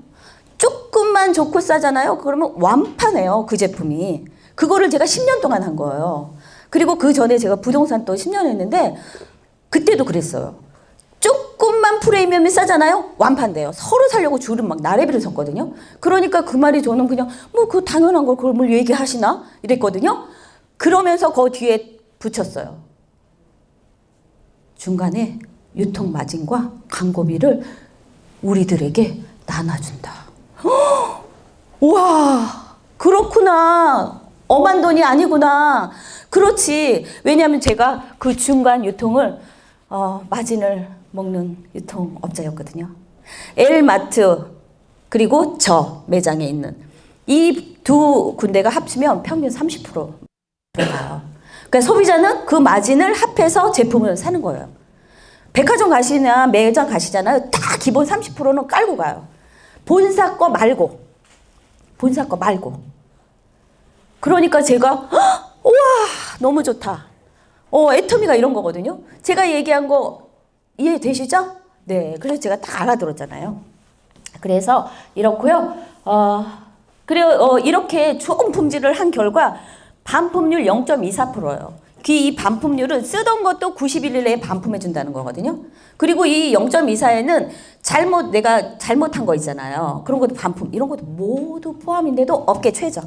조금만 좋고 싸잖아요. 그러면 완판해요. 그 제품이. 그거를 제가 10년 동안 한 거예요. 그리고 그 전에 제가 부동산 또 10년 했는데 그때도 그랬어요. 조금만 프리미엄이 싸잖아요. 완판돼요. 서로 살려고 줄은 막 나래비를 섰거든요. 그러니까 그 말이 저는 그냥 뭐 그 당연한 걸 그걸 뭘 얘기하시나 이랬거든요. 그러면서 그 뒤에 붙였어요. 중간에 유통 마진과 광고비를 우리들에게 나눠준다. 와 그렇구나. 엄한 돈이 아니구나. 그렇지. 왜냐하면 제가 그 중간 유통을 마진을 먹는 유통업자였거든요. L마트 그리고 저 매장에 있는 이 두 군데가 합치면 평균 30% 들어가요. 그러니까 소비자는 그 마진을 합해서 제품을 사는 거예요. 백화점 가시나 매장 가시잖아요. 딱 기본 30%는 깔고 가요. 본사 거 말고. 그러니까 제가 우와 너무 좋다. 애터미가 이런 거거든요. 제가 얘기한 거 이해되시죠? 네, 그래서 제가 딱 알아들었잖아요. 그래서 이렇고요. 이렇게 좋은 품질을 한 결과 반품률 0.24%예요. 이 반품률은 쓰던 것도 90일 내에 반품해 준다는 거거든요. 그리고 이 0.24에는 내가 잘못한 거 있잖아요. 그런 것도 반품, 이런 것도 모두 포함인데도 업계 최저.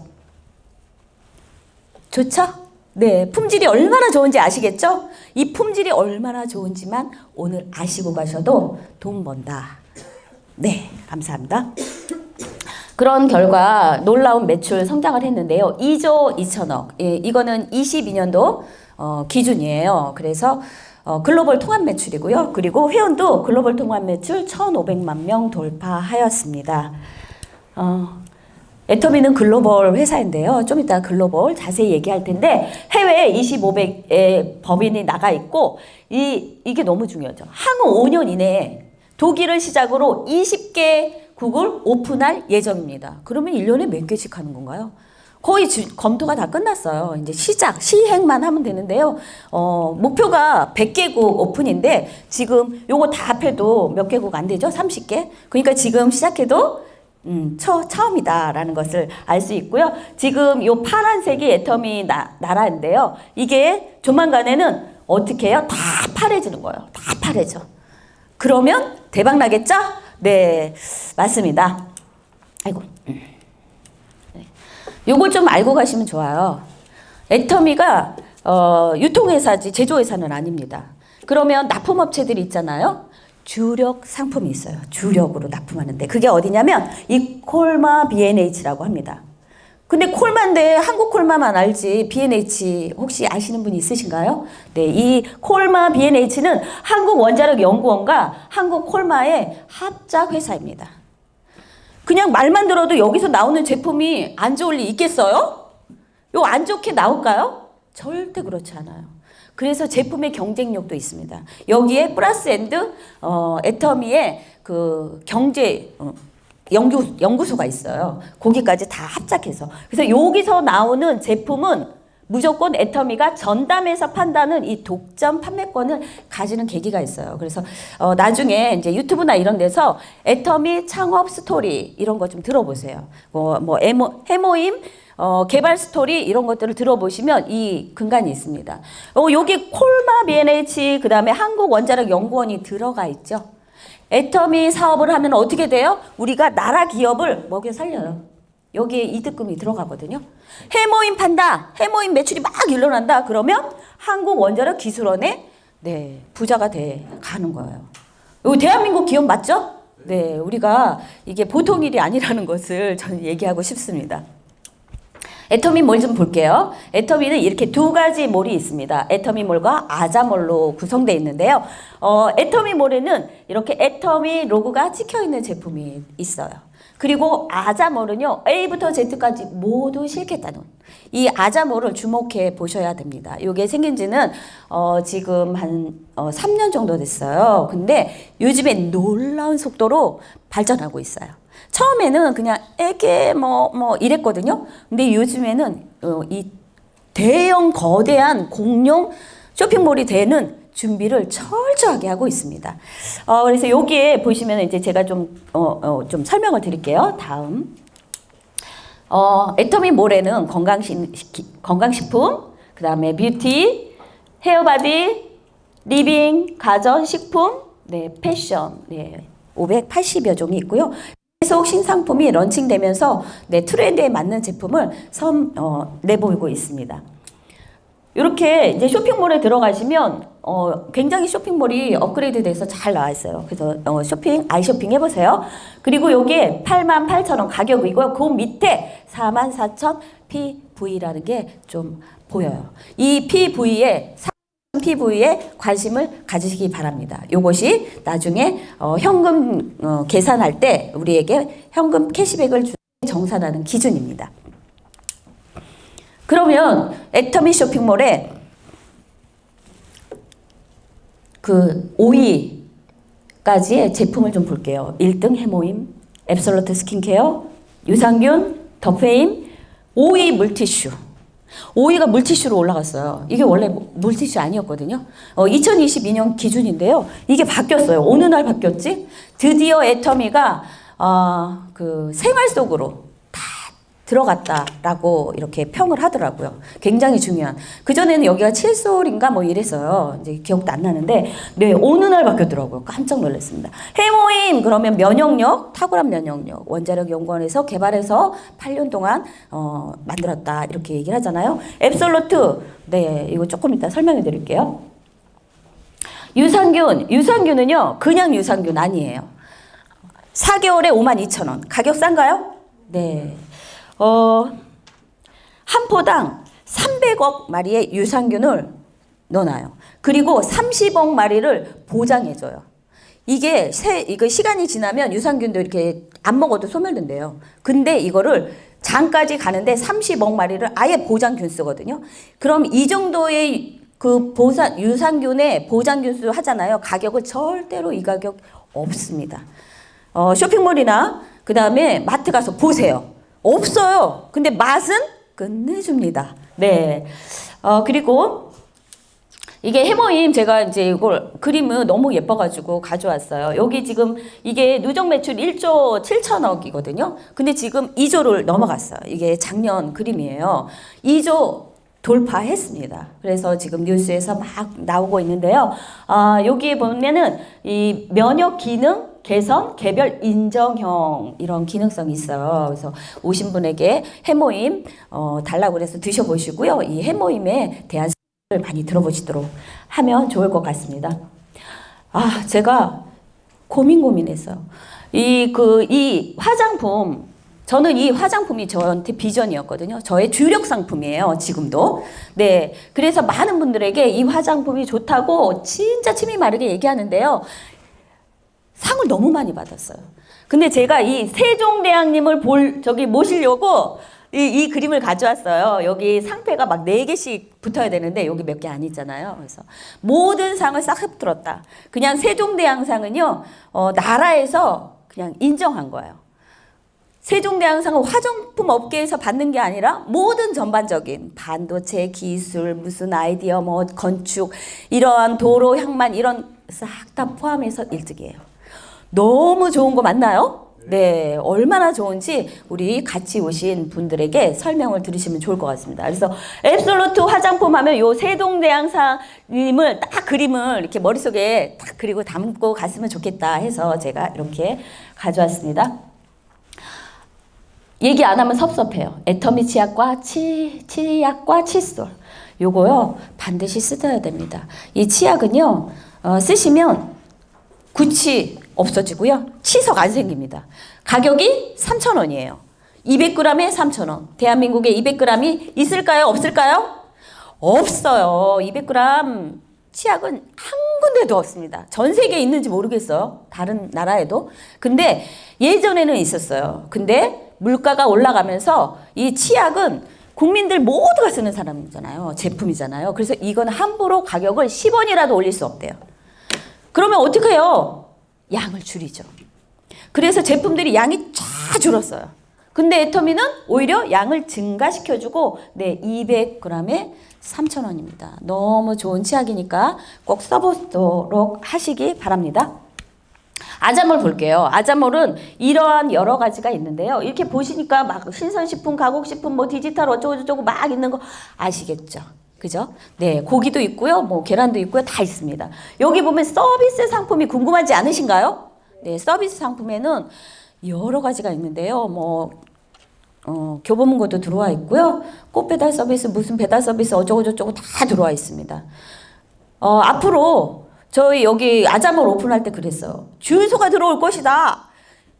좋죠? 네, 품질이 얼마나 좋은지 아시겠죠? 이 품질이 얼마나 좋은지만 오늘 아시고 가셔도 돈 번다. 네, 감사합니다. 그런 결과 놀라운 매출 성장을 했는데요. 2조 2천억. 예, 이거는 22년도 기준이에요. 그래서 글로벌 통합 매출이고요. 그리고 회원도 글로벌 통합 매출 1,500만 명 돌파하였습니다. 애터미는 글로벌 회사인데요. 좀 이따 글로벌 자세히 얘기할 텐데 해외에 25개의 법인이 나가 있고 이게 너무 중요하죠. 향후 5년 이내에 독일을 시작으로 20개국을 오픈할 예정입니다. 그러면 1년에 몇 개씩 하는 건가요? 거의 검토가 다 끝났어요. 이제 시행만 하면 되는데요. 목표가 100개국 오픈인데 지금 요거 다 합해도 몇 개국 안 되죠? 30개? 그러니까 지금 시작해도 처음이다라는 것을 알 수 있고요. 지금 요 파란색이 애터미 나라인데요. 이게 조만간에는 어떻게 해요? 다 파래지는 거예요. 다 파래져. 그러면 대박 나겠죠? 네, 맞습니다. 아이고. 네. 요걸 좀 알고 가시면 좋아요. 애터미가 유통회사지 제조회사는 아닙니다. 그러면 납품업체들이 있잖아요. 주력 상품이 있어요. 주력으로 납품하는데 그게 어디냐면 이 콜마 B&H라고 합니다. 근데 콜마인데 한국 콜마만 알지 B&H 혹시 아시는 분이 있으신가요? 네, 이 콜마 B&H는 한국원자력연구원과 한국 콜마의 합작 회사입니다. 그냥 말만 들어도 여기서 나오는 제품이 안 좋을 리 있겠어요? 요 안 좋게 나올까요? 절대 그렇지 않아요. 그래서 제품의 경쟁력도 있습니다. 여기에 플러스 앤드 애터미의 그 경제 연구소가 있어요. 거기까지 다 합작해서. 그래서 여기서 나오는 제품은 무조건 애터미가 전담해서 판다는 이 독점 판매권을 가지는 계기가 있어요. 그래서 나중에 이제 유튜브나 이런 데서 애터미 창업 스토리 이런 거 좀 들어보세요. 해모임 개발 스토리 이런 것들을 들어보시면 이 근간이 있습니다. 여기 콜마 BNH 그다음에 한국원자력연구원이 들어가 있죠. 애터미 사업을 하면 어떻게 돼요? 우리가 나라 기업을 먹여 살려요. 여기에 이득금이 들어가거든요. 해모임 판다. 해모임 매출이 막 일어난다. 그러면 한국원자력기술원에 네, 부자가 돼 가는 거예요. 여기 대한민국 기업 맞죠? 네, 우리가 이게 보통 일이 아니라는 것을 저는 얘기하고 싶습니다. 애터미몰 좀 볼게요. 애터미는 이렇게 두 가지 몰이 있습니다. 애터미몰과 아자몰로 구성되어 있는데요. 애터미몰에는 이렇게 애터미 로고가 찍혀 있는 제품이 있어요. 그리고 아자몰은요, A부터 Z까지 모두 실겠다는 이 아자몰을 주목해 보셔야 됩니다. 이게 생긴 지는 지금 한 3년 정도 됐어요. 근데 요즘에 놀라운 속도로 발전하고 있어요. 처음에는 그냥 애게 뭐 이랬거든요. 근데 요즘에는 이 대형 거대한 공룡 쇼핑몰이 되는 준비를 철저하게 하고 있습니다. 그래서 여기에 보시면 이제 제가 좀 설명을 드릴게요. 다음. 애터미몰에는 건강식품, 그 다음에 뷰티, 헤어바디, 리빙, 가전식품, 네, 패션, 네, 580여 종이 있고요. 계속 신상품이 런칭되면서 네, 트렌드에 맞는 제품을 내보이고 있습니다. 이렇게 이제 쇼핑몰에 들어가시면 굉장히 쇼핑몰이 업그레이드 돼서 잘 나와 있어요. 그래서 아이쇼핑 해보세요. 그리고 여기에 88,000원 가격이고요. 그 밑에 44,000 PV라는 게 좀 보여요. 이 PV에 관심을 가지시기 바랍니다. 이것이 나중에 현금 계산할 때 우리에게 현금 캐시백을 정산하는 기준입니다. 그러면 애터미 쇼핑몰에 그 5위까지의 제품을 좀 볼게요. 1등 해모임, 앱솔루트 스킨케어, 유산균, 더페임, 5위 물티슈. 5위가 물티슈로 올라갔어요. 이게 원래 물티슈 아니었거든요. 2022년 기준인데요. 이게 바뀌었어요. 어느 날 바뀌었지? 드디어 애터미가 그 생활 속으로 다 들어갔다라고 이렇게 평을 하더라고요. 굉장히 중요한. 그전에는 여기가 칠솔인가 뭐 이랬어요. 이제 기억도 안 나는데, 네, 어느 날 바뀌었더라고요. 깜짝 놀랐습니다. 해모임, 그러면 면역력, 탁월한 면역력. 원자력 연구원에서 개발해서 8년 동안, 만들었다. 이렇게 얘기를 하잖아요. 앱솔루트, 네, 이거 조금 이따 설명해 드릴게요. 유산균은요, 그냥 유산균 아니에요. 4개월에 52,000원. 가격 싼가요? 네. 한 포당 300억 마리의 유산균을 넣어놔요. 그리고 30억 마리를 보장해줘요. 이게 이거 시간이 지나면 유산균도 이렇게 안 먹어도 소멸된대요. 근데 이거를 장까지 가는데 30억 마리를 아예 보장균 쓰거든요. 그럼 이 정도의 그 유산균의 보장균수 하잖아요. 가격은 절대로 이 가격 없습니다. 쇼핑몰이나 그 다음에 마트 가서 보세요. 없어요. 근데 맛은 끝내줍니다. 네. 그리고 이게 해모임 제가 이제 이걸 그림은 너무 예뻐가지고 가져왔어요. 여기 지금 이게 누적 매출 1조 7천억이거든요. 근데 지금 2조를 넘어갔어요. 이게 작년 그림이에요. 2조 돌파했습니다. 그래서 지금 뉴스에서 막 나오고 있는데요. 여기에 보면은 이 면역 기능 개선, 개별 인정형 이런 기능성이 있어요. 그래서 오신 분에게 해모임 달라고 그래서 드셔보시고요. 이 해모임에 대한 을 많이 들어보시도록 하면 좋을 것 같습니다. 제가 고민했어요. 이 화장품, 저는 이 화장품이 저한테 비전이었거든요. 저의 주력 상품이에요, 지금도. 네. 그래서 많은 분들에게 이 화장품이 좋다고 진짜 침이 마르게 얘기하는데요. 상을 너무 많이 받았어요. 근데 제가 이 세종대왕님을 모시려고 이 그림을 가져왔어요. 여기 상패가 막 4개씩 붙어야 되는데 여기 몇 개 아니잖아요. 그래서 모든 상을 싹 흡들었다. 그냥 세종대왕상은요, 나라에서 그냥 인정한 거예요. 세종대왕상은 화장품 업계에서 받는 게 아니라 모든 전반적인 반도체, 기술, 무슨 아이디어, 뭐 건축, 이러한 도로, 향만 이런 싹 다 포함해서 1등이에요. 너무 좋은 거 맞나요? 네, 얼마나 좋은지 우리 같이 오신 분들에게 설명을 들으시면 좋을 것 같습니다. 그래서 앱솔루트 화장품 하면 요 세종대왕상님을 딱 그림을 이렇게 머릿속에 딱 그리고 담고 갔으면 좋겠다 해서 제가 이렇게 가져왔습니다. 얘기 안 하면 섭섭해요. 애터미 치약과 치약과 칫솔. 요거요 반드시 쓰셔야 됩니다. 이 치약은요 쓰시면 구취 없어지고요 치석 안 생깁니다. 가격이 3,000원이에요. 200g에 3,000원. 대한민국에 200g이 있을까요? 없을까요? 없어요. 200g 치약은 한 군데도 없습니다. 전 세계에 있는지 모르겠어요. 다른 나라에도. 근데 예전에는 있었어요. 근데 물가가 올라가면서 이 치약은 국민들 모두가 쓰는 사람이잖아요. 제품이잖아요. 그래서 이건 함부로 가격을 10원이라도 올릴 수 없대요. 그러면 어떻게 해요? 양을 줄이죠. 그래서 제품들이 양이 쫙 줄었어요. 근데 애터미는 오히려 양을 증가시켜주고 네 200g에 3,000원입니다. 너무 좋은 치약이니까 꼭 써보도록 하시기 바랍니다. 아자몰 볼게요. 아자몰은 이러한 여러 가지가 있는데요. 이렇게 보시니까 막 신선식품, 가공식품, 뭐 디지털 어쩌고저쩌고 막 있는 거 아시겠죠? 그죠? 네, 고기도 있고요. 뭐 계란도 있고요. 다 있습니다. 여기 보면 서비스 상품이 궁금하지 않으신가요? 네, 서비스 상품에는 여러 가지가 있는데요. 뭐 교보문고도 들어와 있고요. 꽃 배달 서비스, 무슨 배달 서비스 어쩌고저쩌고 다 들어와 있습니다. 앞으로 저희 여기 아자몰 오픈할 때 그랬어요. 주유소가 들어올 것이다.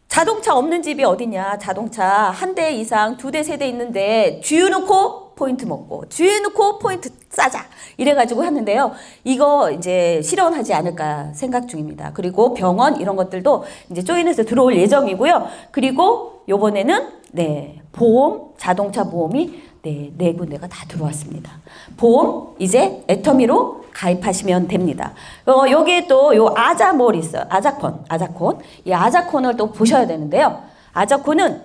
자동차 없는 집이 어디냐. 자동차 한 대 이상, 두 대, 세 대 있는데 주유 넣고 포인트 먹고 주유 넣고 포인트 싸자. 이래가지고 했는데요. 이거 이제 실현하지 않을까 생각 중입니다. 그리고 병원 이런 것들도 이제 조인해서 들어올 예정이고요. 그리고 요번에는 네, 보험, 자동차 보험이 네 군데가 다 들어왔습니다. 보험 이제 애터미로 가입하시면 됩니다. 여기에 또 요 아자몰 있어요. 아자콘. 이 아자콘을 또 보셔야 되는데요. 아자콘은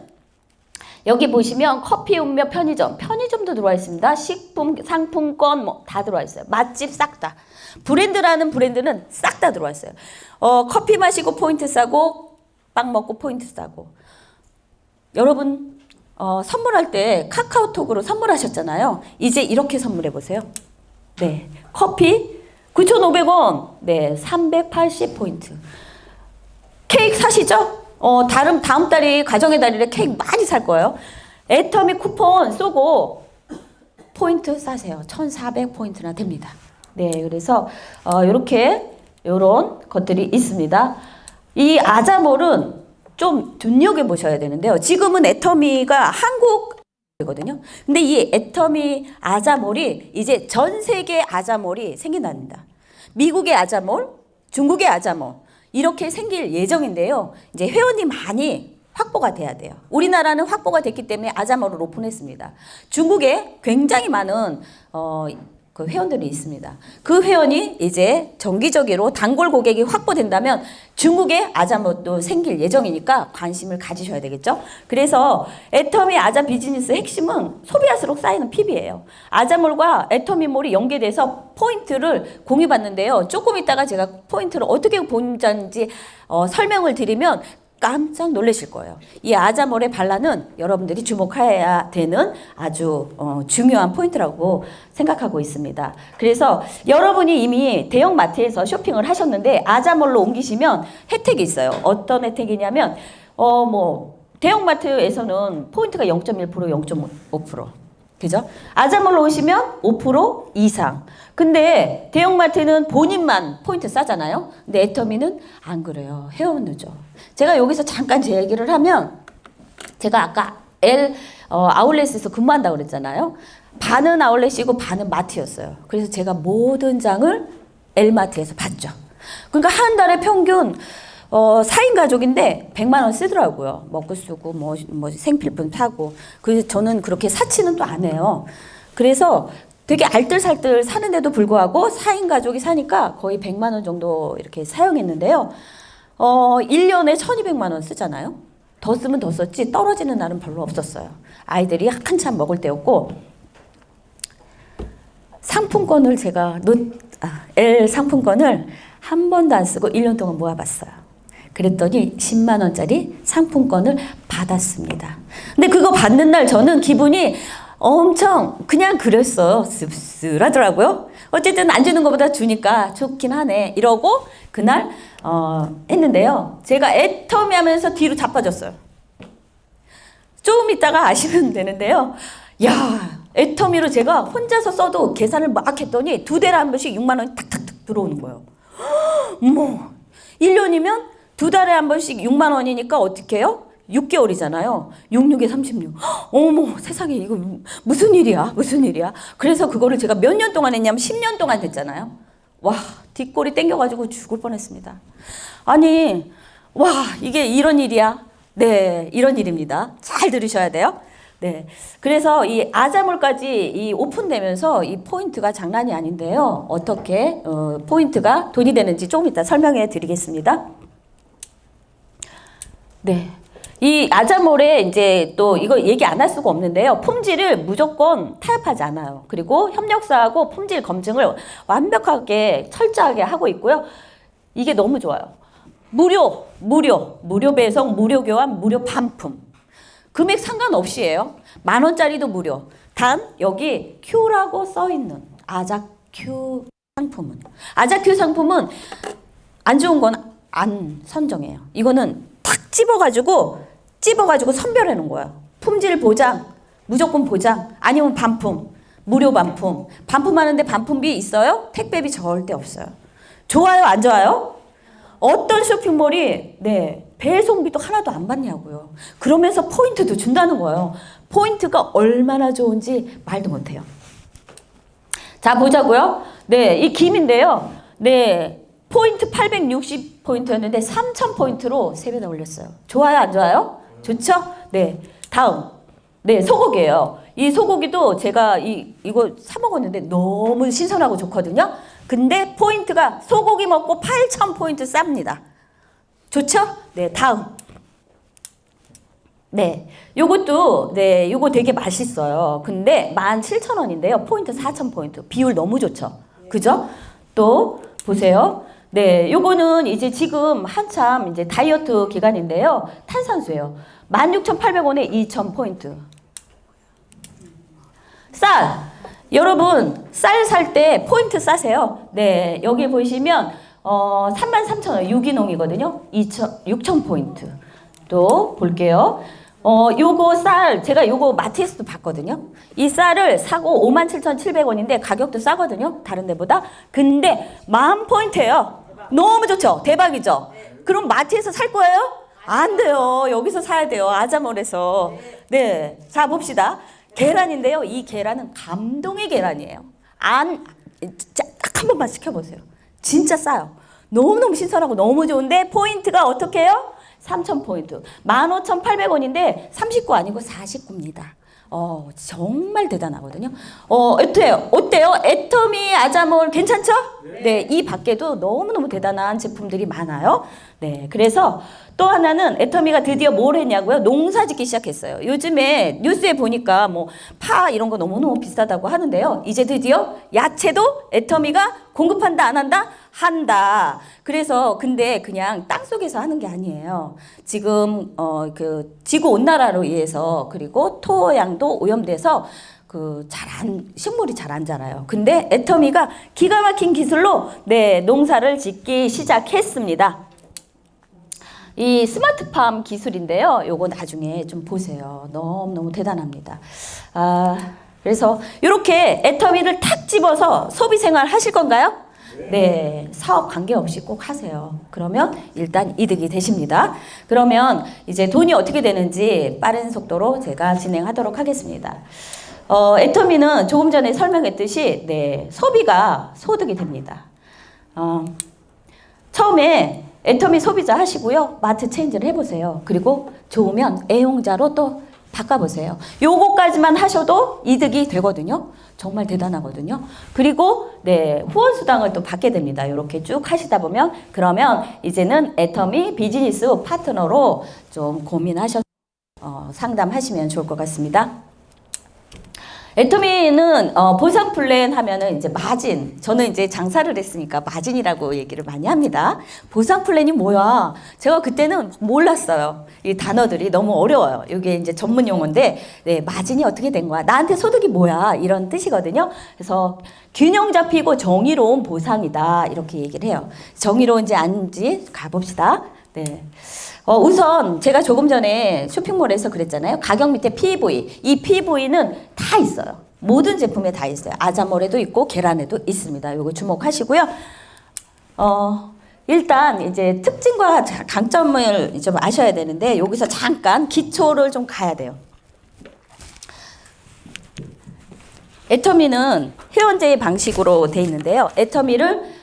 여기 보시면 커피, 음료, 편의점도 들어와 있습니다. 식품, 상품권 뭐 다 들어와 있어요. 맛집 싹 다. 브랜드라는 브랜드는 싹 다 들어와 있어요. 커피 마시고 포인트 싸고 빵 먹고 포인트 싸고. 여러분 선물할 때 카카오톡으로 선물하셨잖아요. 이제 이렇게 선물해 보세요. 네, 커피 9,500원. 네, 380포인트. 케이크 사시죠? 다음 달이 가정의 달이래 케이크 많이 살 거예요. 애터미 쿠폰 쏘고 포인트 싸세요. 1,400포인트나 됩니다. 네, 그래서 요런 것들이 있습니다. 이 아자몰은 좀 눈여겨보셔야 되는데요. 지금은 애터미가 한국이거든요. 근데 이 애터미 아자몰이 이제 전 세계 아자몰이 생긴답니다. 미국의 아자몰, 중국의 아자몰 이렇게 생길 예정인데요. 이제 회원이 많이 확보가 돼야 돼요. 우리나라는 확보가 됐기 때문에 아자몰을 오픈했습니다. 중국에 굉장히 많은 그 회원들이 있습니다. 그 회원이 이제 정기적으로 단골 고객이 확보된다면 중국에 아자몰도 생길 예정이니까 관심을 가지셔야 되겠죠. 그래서 애터미 아자 비즈니스 핵심은 소비할수록 쌓이는 PB예요. 아자몰과 애터미몰이 연계돼서 포인트를 공유받는데요. 조금 있다가 제가 포인트를 어떻게 보는지 설명을 드리면 깜짝 놀라실 거예요. 이 아자몰의 반란은 여러분들이 주목해야 되는 아주 중요한 포인트라고 생각하고 있습니다. 그래서 여러분이 이미 대형마트에서 쇼핑을 하셨는데 아자몰로 옮기시면 혜택이 있어요. 어떤 혜택이냐면 대형마트에서는 포인트가 0.1%, 0.5%. 그죠? 아자몰로 오시면 5% 이상. 근데 대형마트는 본인만 포인트 싸잖아요. 근데 애터미는 안 그래요. 회원으죠. 제가 여기서 잠깐 제 얘기를 하면 제가 아까 아울렛에서 근무한다고 그랬잖아요. 반은 아울렛이고 반은 마트였어요. 그래서 제가 모든 장을 L마트에서 봤죠. 그러니까 한 달에 평균 4인 가족인데 100만 원 쓰더라고요. 먹고 쓰고 뭐 생필품 사고. 그래서 저는 그렇게 사치는 또 안 해요. 그래서 되게 알뜰살뜰 사는데도 불구하고 4인 가족이 사니까 거의 100만 원 정도 이렇게 사용했는데요. 1년에 1,200만 원 쓰잖아요. 더 쓰면 더 썼지 떨어지는 날은 별로 없었어요. 아이들이 한참 먹을 때였고 상품권을 제가 L 상품권을 한 번도 안 쓰고 1년 동안 모아봤어요. 그랬더니 10만 원짜리 상품권을 받았습니다. 근데 그거 받는 날 저는 기분이 엄청 그냥 그랬어요. 씁쓸하더라고요. 어쨌든 안 주는 것보다 주니까 좋긴 하네 이러고 그날 했는데요. 제가 애터미 하면서 뒤로 자빠졌어요. 조금 있다가 아시면 되는데요. 야, 애터미로 제가 혼자서 써도 계산을 막 했더니 두 달에 한 번씩 6만 원이 탁탁탁 들어오는 거예요. 뭐 1년이면 두 달에 한 번씩 6만 원이니까 어떻게 해요? 6개월이잖아요. 66에 36. 어머 세상에 이거 무슨 일이야? 무슨 일이야? 그래서 그거를 제가 몇 년 동안 했냐면 10년 동안 됐잖아요. 와 뒷골이 땡겨가지고 죽을 뻔했습니다. 아니 와 이게 이런 일이야? 네 이런 일입니다. 잘 들으셔야 돼요. 네 그래서 이 아자몰까지 이 오픈되면서 이 포인트가 장난이 아닌데요. 어떻게 포인트가 돈이 되는지 조금 이따 설명해 드리겠습니다. 네. 이 아자몰에 이제 또 이거 얘기 안 할 수가 없는데요. 품질을 무조건 타협하지 않아요. 그리고 협력사하고 품질 검증을 완벽하게 철저하게 하고 있고요. 이게 너무 좋아요. 무료 배송, 무료 교환, 무료 반품. 금액 상관없이에요. 10,000원짜리도 무료. 단 여기 Q라고 써 있는 아자큐 상품은 아자큐 상품은 안 좋은 건 안 선정해요. 이거는 탁 집어가지고 선별해 놓은 거예요. 품질 보장, 무조건 보장, 아니면 반품, 무료 반품. 반품하는데 반품비 있어요? 택배비 절대 없어요. 좋아요, 안 좋아요? 어떤 쇼핑몰이 배송비도 하나도 안 받냐고요. 그러면서 포인트도 준다는 거예요. 포인트가 얼마나 좋은지 말도 못해요. 자, 보자고요. 이 김인데요. 포인트 860포인트였는데 3,000포인트로 3배나 올렸어요. 좋아요, 안 좋아요? 좋죠? 다음. 소고기예요. 이 소고기도 제가 이거 사 먹었는데 너무 신선하고 좋거든요. 근데 포인트가 소고기 먹고 8,000포인트 쌉니다. 좋죠? 다음. 요것도 요거 되게 맛있어요. 근데 17,000원인데요. 포인트 4,000포인트. 비율 너무 좋죠? 그죠? 또 보세요. 요거는 이제 지금 한참 이제 다이어트 기간인데요. 탄산수예요. 16,800원에 2,000포인트. 쌀. 여러분, 쌀 살 때 포인트 싸세요. 여기 보시면 33,000원 유기농이거든요. 6,000포인트. 또 볼게요. 요거 쌀 제가 요거 마트에서도 봤거든요. 이 쌀을 사고 57,700원인데 가격도 싸거든요. 다른 데보다. 근데 10,000포인트예요. 너무 좋죠? 대박이죠? 그럼 마트에서 살 거예요? 안 돼요. 여기서 사야 돼요. 아자몰에서. 자 봅시다. 계란인데요. 이 계란은 감동의 계란이에요. 딱 한 번만 시켜보세요. 진짜 싸요. 너무너무 신선하고 너무 좋은데 포인트가 어떻게 해요? 3,000포인트. 15,800원인데 39 아니고 49입니다. 정말 대단하거든요. 어때요? 애터미 아자몰 괜찮죠? 이 밖에도 너무너무 대단한 제품들이 많아요. 그래서 또 하나는 애터미가 드디어 뭘 했냐고요? 농사 짓기 시작했어요. 요즘에 뉴스에 보니까 뭐 파 이런 거 너무너무 비싸다고 하는데요. 이제 드디어 야채도 애터미가 공급한다, 안 한다? 한다. 그래서 근데 그냥 땅속에서 하는 게 아니에요. 지금 그 지구 온난화로 인해서 그리고 토양도 오염돼서 식물이 잘 안 자라요. 근데 애터미가 기가 막힌 기술로 농사를 짓기 시작했습니다. 이 스마트팜 기술인데요. 요거 나중에 좀 보세요. 너무너무 대단합니다. 그래서 이렇게 애터미를 탁 집어서 소비 생활 하실 건가요? 사업 관계없이 꼭 하세요. 그러면 일단 이득이 되십니다. 그러면 이제 돈이 어떻게 되는지 빠른 속도로 제가 진행하도록 하겠습니다. 애터미는 조금 전에 설명했듯이 소비가 소득이 됩니다. 처음에 애터미 소비자 하시고요. 마트 체인지를 해보세요. 그리고 좋으면 애용자로 또 바꿔보세요. 요거까지만 하셔도 이득이 되거든요. 정말 대단하거든요. 그리고 후원수당을 또 받게 됩니다. 이렇게 쭉 하시다 보면 그러면 이제는 애터미 비즈니스 파트너로 좀 고민하셔서 상담하시면 좋을 것 같습니다. 애터미는 보상 플랜 하면은 이제 마진. 저는 이제 장사를 했으니까 마진이라고 얘기를 많이 합니다. 보상 플랜이 뭐야? 제가 그때는 몰랐어요. 이 단어들이 너무 어려워요. 이게 이제 전문 용어인데, 네, 마진이 어떻게 된 거야? 나한테 소득이 뭐야? 이런 뜻이거든요. 그래서 균형 잡히고 정의로운 보상이다. 이렇게 얘기를 해요. 정의로운지 아닌지 가봅시다. 네. 우선 제가 조금 전에 쇼핑몰에서 그랬잖아요. 가격 밑에 PV. 이 PV는 다 있어요. 모든 제품에 다 있어요. 아자몰에도 있고 계란에도 있습니다. 요거 주목하시고요. 일단 이제 특징과 강점을 좀 아셔야 되는데 여기서 잠깐 기초를 좀 가야 돼요. 애터미는 회원제의 방식으로 돼 있는데요. 애터미를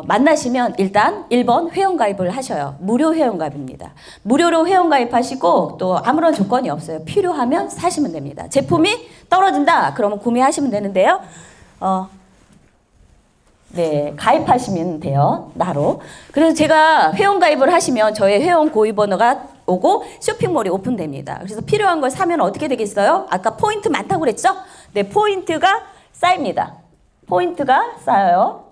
만나시면 일단 1번 회원가입을 하셔요. 무료 회원가입입니다. 무료로 회원가입하시고 또 아무런 조건이 없어요. 필요하면 사시면 됩니다. 제품이 떨어진다 그러면 구매하시면 되는데요. 네, 가입하시면 돼요. 나로. 그래서 제가 회원가입을 하시면 저의 회원 고유 번호가 오고 쇼핑몰이 오픈됩니다. 그래서 필요한 걸 사면 어떻게 되겠어요? 아까 포인트 많다고 그랬죠? 네, 포인트가 쌓입니다. 포인트가 쌓여요.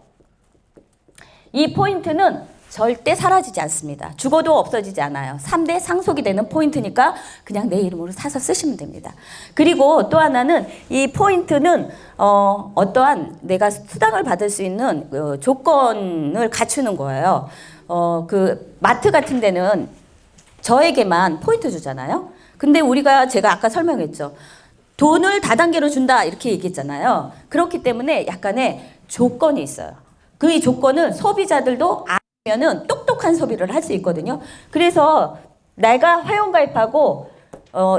이 포인트는 절대 사라지지 않습니다. 죽어도 없어지지 않아요. 3대 상속이 되는 포인트니까 그냥 내 이름으로 사서 쓰시면 됩니다. 그리고 또 하나는 이 포인트는 어떠한 내가 수당을 받을 수 있는 조건을 갖추는 거예요. 그 마트 같은 데는 저에게만 포인트 주잖아요. 근데 제가 아까 설명했죠. 돈을 다단계로 준다 이렇게 얘기했잖아요. 그렇기 때문에 약간의 조건이 있어요. 그 조건은 소비자들도 알면은 똑똑한 소비를 할 수 있거든요. 그래서 내가 회원가입하고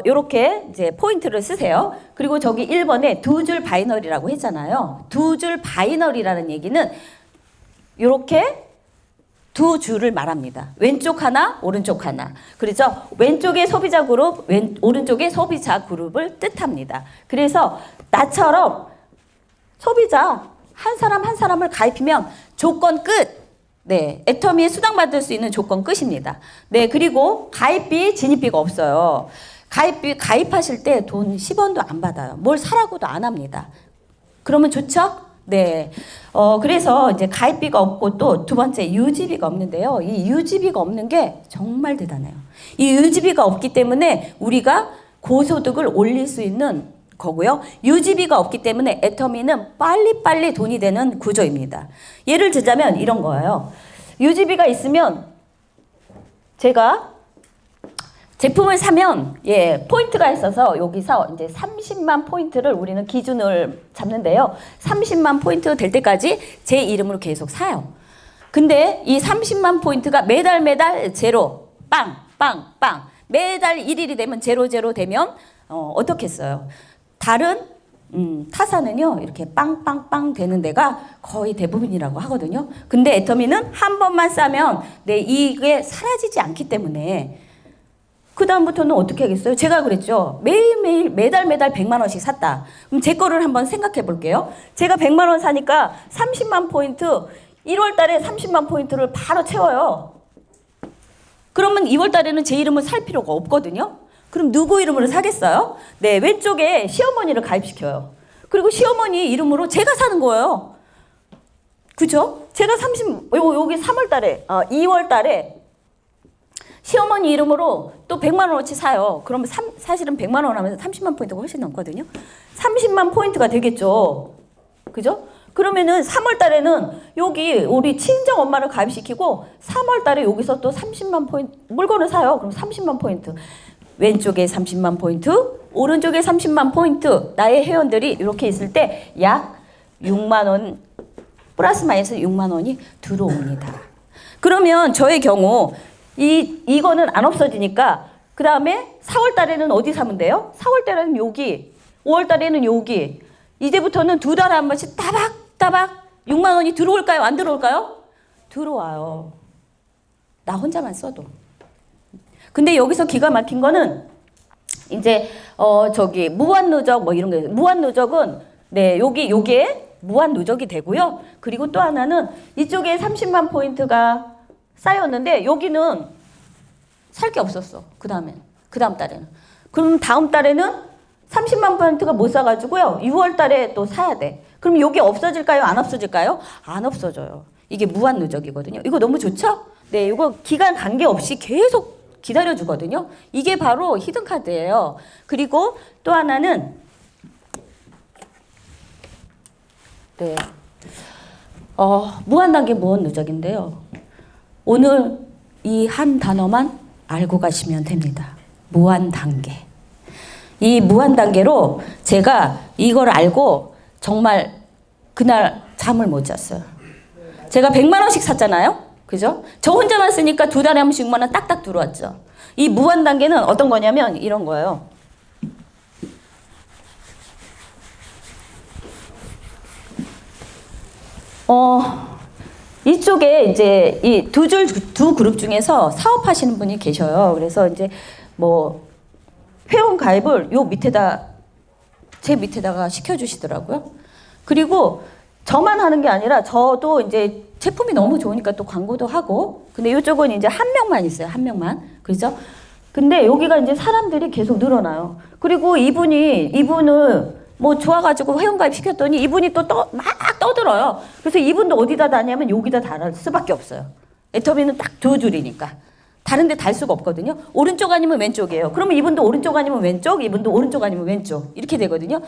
요렇게 이제 포인트를 쓰세요. 그리고 저기 1번에 두 줄 바이너리라고 했잖아요. 두 줄 바이너리라는 얘기는 요렇게 두 줄을 말합니다. 왼쪽 하나, 오른쪽 하나. 그렇죠? 왼쪽의 소비자 그룹, 오른쪽의 소비자 그룹을 뜻합니다. 그래서 나처럼 소비자 한 사람 한 사람을 가입하면 조건 끝. 네, 애터미에 수당받을 수 있는 조건 끝입니다. 네, 그리고 가입비, 진입비가 없어요. 가입하실 때 돈 10원도 안 받아요. 뭘 사라고도 안 합니다. 그러면 좋죠? 네. 그래서 이제 가입비가 없고 또 두 번째 유지비가 없는데요. 이 유지비가 없는 게 정말 대단해요. 이 유지비가 없기 때문에 우리가 고소득을 올릴 수 있는 거고요. 유지비가 없기 때문에 애터미는 빨리빨리 돈이 되는 구조입니다. 예를 들자면 이런 거예요. 유지비가 있으면 제가 제품을 사면 포인트가 있어서 여기서 이제 30만 포인트를 우리는 기준을 잡는데요. 30만 포인트 될 때까지 제 이름으로 계속 사요. 근데 이 30만 포인트가 매달 제로 빵 매달 1일이 되면 제로 되면 어떻겠어요? 다른 타사는요 이렇게 빵빵빵 되는 데가 거의 대부분이라고 하거든요. 근데 애터미는 한 번만 싸면 이게 사라지지 않기 때문에 그 다음부터는 어떻게 하겠어요? 제가 그랬죠. 매달 100만 원씩 샀다. 그럼 제 거를 한번 생각해 볼게요. 제가 100만 원 사니까 30만 포인트 1월 달에 30만 포인트를 바로 채워요. 그러면 2월 달에는 제 이름을 살 필요가 없거든요. 그럼 누구 이름으로 사겠어요? 네, 왼쪽에 시어머니를 가입시켜요. 그리고 시어머니 이름으로 제가 사는 거예요. 그죠? 제가 여기 3월 달에, 2월 달에 시어머니 이름으로 또 100만 원어치 사요. 그러면 사실은 100만 원 하면서 30만 포인트가 훨씬 넘거든요. 30만 포인트가 되겠죠. 그죠? 그러면은 3월 달에는 여기 우리 친정 엄마를 가입시키고 3월 달에 여기서 또 30만 포인트 물건을 사요. 그럼 30만 포인트. 왼쪽에 30만 포인트, 오른쪽에 30만 포인트. 나의 회원들이 이렇게 있을 때 약 6만 원 플러스 마이너스 6만 원이 들어옵니다. 그러면 저의 경우 이거는 안 없어지니까 그 다음에 4월 달에는 어디 사면 돼요? 4월 달에는 여기, 5월 달에는 여기. 이제부터는 두 달에 한 번씩 따박따박 6만 원이 들어올까요? 안 들어올까요? 들어와요. 나 혼자만 써도. 근데 여기서 기가 막힌 거는 이제 저기 무한 누적 뭐 이런 게 무한 누적은 요게 무한 누적이 되고요. 그리고 또 하나는 이쪽에 30만 포인트가 쌓였는데 여기는 살 게 없었어. 그 다음 달에는. 그럼 다음 달에는 30만 포인트가 못 사가지고요. 6월 달에 또 사야 돼. 그럼 여기 없어질까요? 안 없어질까요? 안 없어져요. 이게 무한 누적이거든요. 이거 너무 좋죠? 네, 이거 기간 관계없이 계속 기다려주거든요. 이게 바로 히든카드예요. 그리고 또 하나는 네, 무한단계 무한 누적인데요. 오늘 이 한 단어만 알고 가시면 됩니다. 무한단계. 이 무한단계로 제가 이걸 알고 정말 그날 잠을 못 잤어요. 제가 100만 원씩 샀잖아요. 그죠? 저 혼자만 쓰니까 두 달에 한 번씩 6만 원 딱딱 들어왔죠. 이 무한단계는 어떤 거냐면 이런 거예요. 이쪽에 이제 이 두 그룹 중에서 사업하시는 분이 계셔요. 그래서 이제 뭐 회원 가입을 요 밑에다 제 밑에다가 시켜주시더라고요. 그리고 저만 하는 게 아니라 저도 이제 제품이 너무 좋으니까 또 광고도 하고. 근데 이쪽은 이제 한 명만 있어요. 한 명만. 그죠? 근데 여기가 이제 사람들이 계속 늘어나요. 그리고 이분을 뭐 좋아가지고 회원가입 시켰더니 이분이 또 막 떠들어요. 그래서 이분도 어디다 다냐면 여기다 달을 수밖에 없어요. 애터미는 딱 두 줄이니까. 다른 데 달 수가 없거든요. 오른쪽 아니면 왼쪽이에요. 그러면 이분도 오른쪽 아니면 왼쪽, 이분도 오른쪽 아니면 왼쪽. 이렇게 되거든요.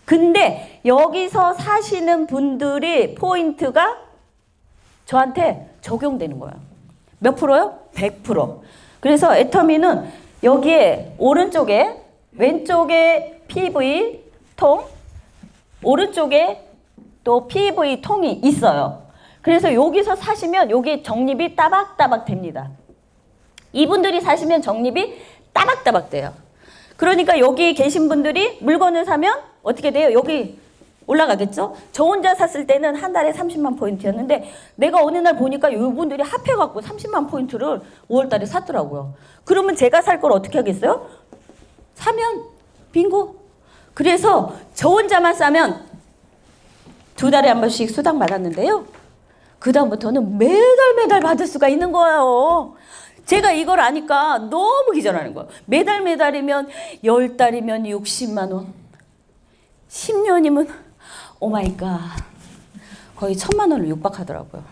근데 여기서 사시는 분들이 포인트가 저한테 적용되는 거예요. 몇 프로요? 100%. 그래서 애터미는 여기에 오른쪽에 왼쪽에 PV 통, 오른쪽에 또 PV 통이 있어요. 그래서 여기서 사시면 여기 적립이 따박따박 됩니다. 이분들이 사시면 적립이 따박따박 돼요. 그러니까 여기 계신 분들이 물건을 사면 어떻게 돼요? 여기 올라가겠죠? 저 혼자 샀을 때는 한 달에 30만 포인트였는데 내가 어느 날 보니까 이분들이 합해갖고 30만 포인트를 5월 달에 샀더라고요. 그러면 제가 살 걸 어떻게 하겠어요? 사면 빙고. 그래서 저 혼자만 싸면 두 달에 한 번씩 수당 받았는데요. 그 다음부터는 매달 받을 수가 있는 거예요. 제가 이걸 아니까 너무 기절하는 거예요. 매달이면 10달이면 60만 원. 10년이면 오마이갓 거의 1000만 원을 육박하더라고요.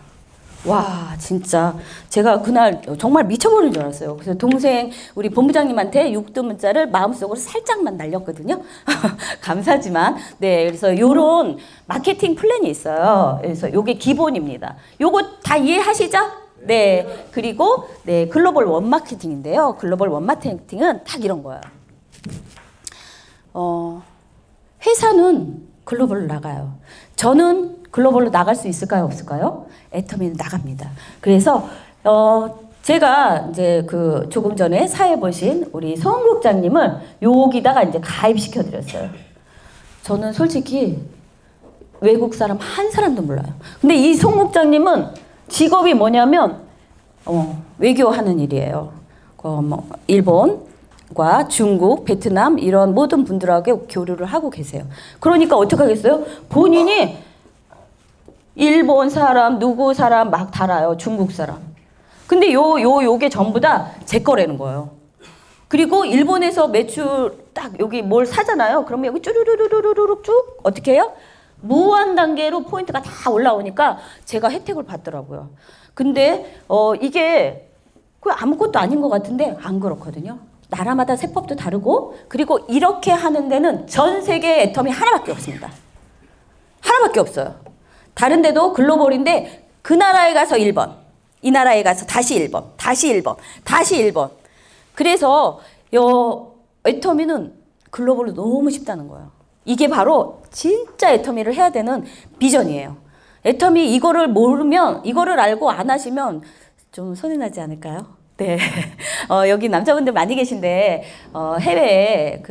와 진짜 제가 그날 정말 미쳐버리는 줄 알았어요. 그래서 동생 우리 본부장님한테 6등 문자를 마음속으로 살짝만 날렸거든요. 감사지만 네 그래서 요런 마케팅 플랜이 있어요. 그래서 요게 기본입니다. 요거 다 이해하시죠? 네 그리고 네 글로벌 원 마케팅인데요. 글로벌 원 마케팅은 딱 이런 거예요. 회사는 글로벌로 나가요. 저는 글로벌로 나갈 수 있을까요? 없을까요? 애터미는 나갑니다. 그래서 제가 이제 그 조금 전에 사회 보신 우리 송 국장님을 여기다가 이제 가입시켜 드렸어요. 저는 솔직히 외국 사람 한 사람도 몰라요. 근데 이 송 국장님은 직업이 뭐냐면 외교하는 일이에요. 뭐 일본과 중국, 베트남 이런 모든 분들하고 교류를 하고 계세요. 그러니까 어떻게 하겠어요? 본인이 일본 사람, 누구 사람 막 달아요. 중국 사람. 근데 요게 전부 다 제 거라는 거예요. 그리고 일본에서 매출 딱 여기 뭘 사잖아요. 그러면 여기 쭈루루루루루룩 쭉 어떻게 해요? 무한 단계로 포인트가 다 올라오니까 제가 혜택을 받더라고요. 근데 이게 그 아무것도 아닌 것 같은데 안 그렇거든요. 나라마다 세법도 다르고 그리고 이렇게 하는 데는 전 세계에 애터미 하나밖에 없습니다. 하나밖에 없어요. 다른 데도 글로벌인데 그 나라에 가서 1번, 이 나라에 가서 다시 1번, 다시 1번, 다시 1번. 그래서 애터미는 글로벌로 너무 쉽다는 거예요. 이게 바로 진짜 애터미를 해야 되는 비전이에요. 애터미 이거를 모르면, 이거를 알고 안 하시면 좀 손해 나지 않을까요? 네. 여기 남자분들 많이 계신데, 해외에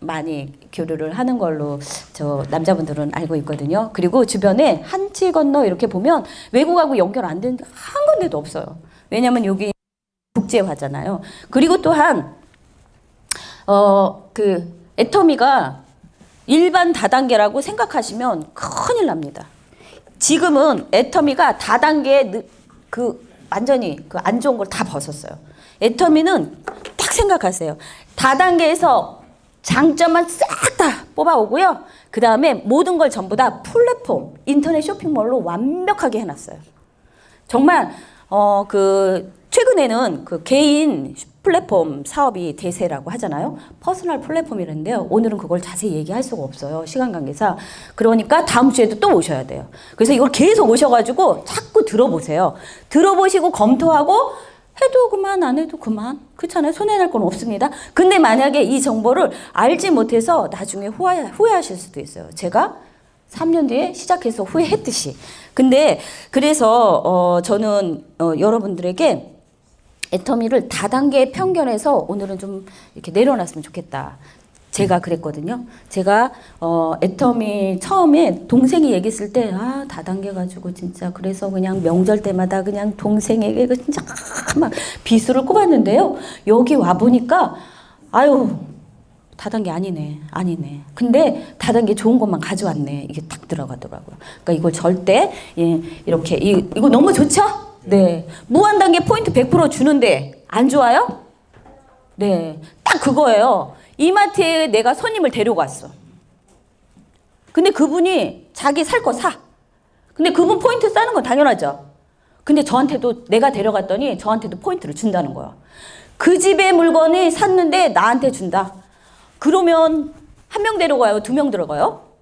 많이 교류를 하는 걸로 저 남자분들은 알고 있거든요. 그리고 주변에 한치 건너 이렇게 보면 외국하고 연결 안 되는 게 한 군데도 없어요. 왜냐면 여기 국제화잖아요. 그리고 또한, 애터미가 일반 다단계라고 생각하시면 큰일 납니다. 지금은 애터미가 다단계에 완전히 안 좋은 걸 다 벗었어요. 애터미는 딱 생각하세요. 다단계에서 장점만 싹 다 뽑아오고요. 그 다음에 모든 걸 전부 다 플랫폼, 인터넷 쇼핑몰로 완벽하게 해놨어요. 정말 최근에는 그 개인 플랫폼 사업이 대세라고 하잖아요. 퍼스널 플랫폼이라는데요. 오늘은 그걸 자세히 얘기할 수가 없어요. 시간 관계상. 그러니까 다음 주에도 또 오셔야 돼요. 그래서 이걸 계속 오셔가지고 자꾸 들어보세요. 들어보시고 검토하고 해도 그만 안 해도 그만. 그렇잖아요. 손해날 건 없습니다. 근데 만약에 이 정보를 알지 못해서 나중에 후회하실 수도 있어요. 제가 3년 뒤에 시작해서 후회했듯이. 근데 그래서 저는 여러분들에게 애터미를 다단계 편견에서 오늘은 좀 이렇게 내려놨으면 좋겠다. 제가 그랬거든요. 제가 애터미 처음에 동생이 얘기했을 때 다단계 가지고 진짜 그래서 그냥 명절 때마다 그냥 동생에게 진짜 막 비수를 꼽았는데요. 여기 와 보니까 아유 다단계 아니네. 근데 다단계 좋은 것만 가져왔네. 이게 딱 들어가더라고요. 그러니까 이걸 절대 이렇게 이거 너무 좋죠? 네. 무한 단계 포인트 100% 주는데 안 좋아요? 네. 딱 그거예요. 이마트에 내가 손님을 데려갔어. 근데 그분이 자기 살 거 사. 근데 그분 포인트 싸는 건 당연하죠. 근데 저한테도 내가 데려갔더니 저한테도 포인트를 준다는 거예요. 그 집의 물건을 샀는데 나한테 준다. 그러면 한 명 데려가요? 2명 데려가요?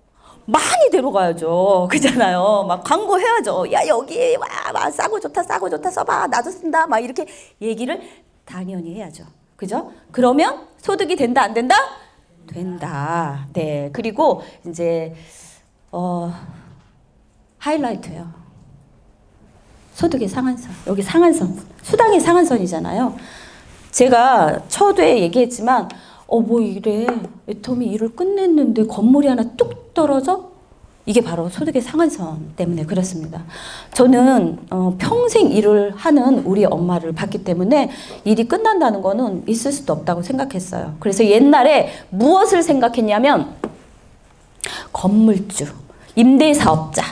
많이 데려가야죠. 그잖아요. 막 광고해야죠. 야 여기 와 싸고 좋다 써봐. 나도 쓴다. 막 이렇게 얘기를 당연히 해야죠. 그죠? 그러면 소득이 된다 안 된다? 된다. 네. 그리고 이제 하이라이트예요. 소득의 상한선. 여기 상한선. 수당의 상한선이잖아요. 제가 초두에 얘기했지만 뭐 이래 애터미 일을 끝냈는데 건물이 하나 뚝 떨어져? 이게 바로 소득의 상한선 때문에 그렇습니다. 저는 평생 일을 하는 우리 엄마를 봤기 때문에 일이 끝난다는 거는 있을 수도 없다고 생각했어요. 그래서 옛날에 무엇을 생각했냐면 건물주, 임대사업자.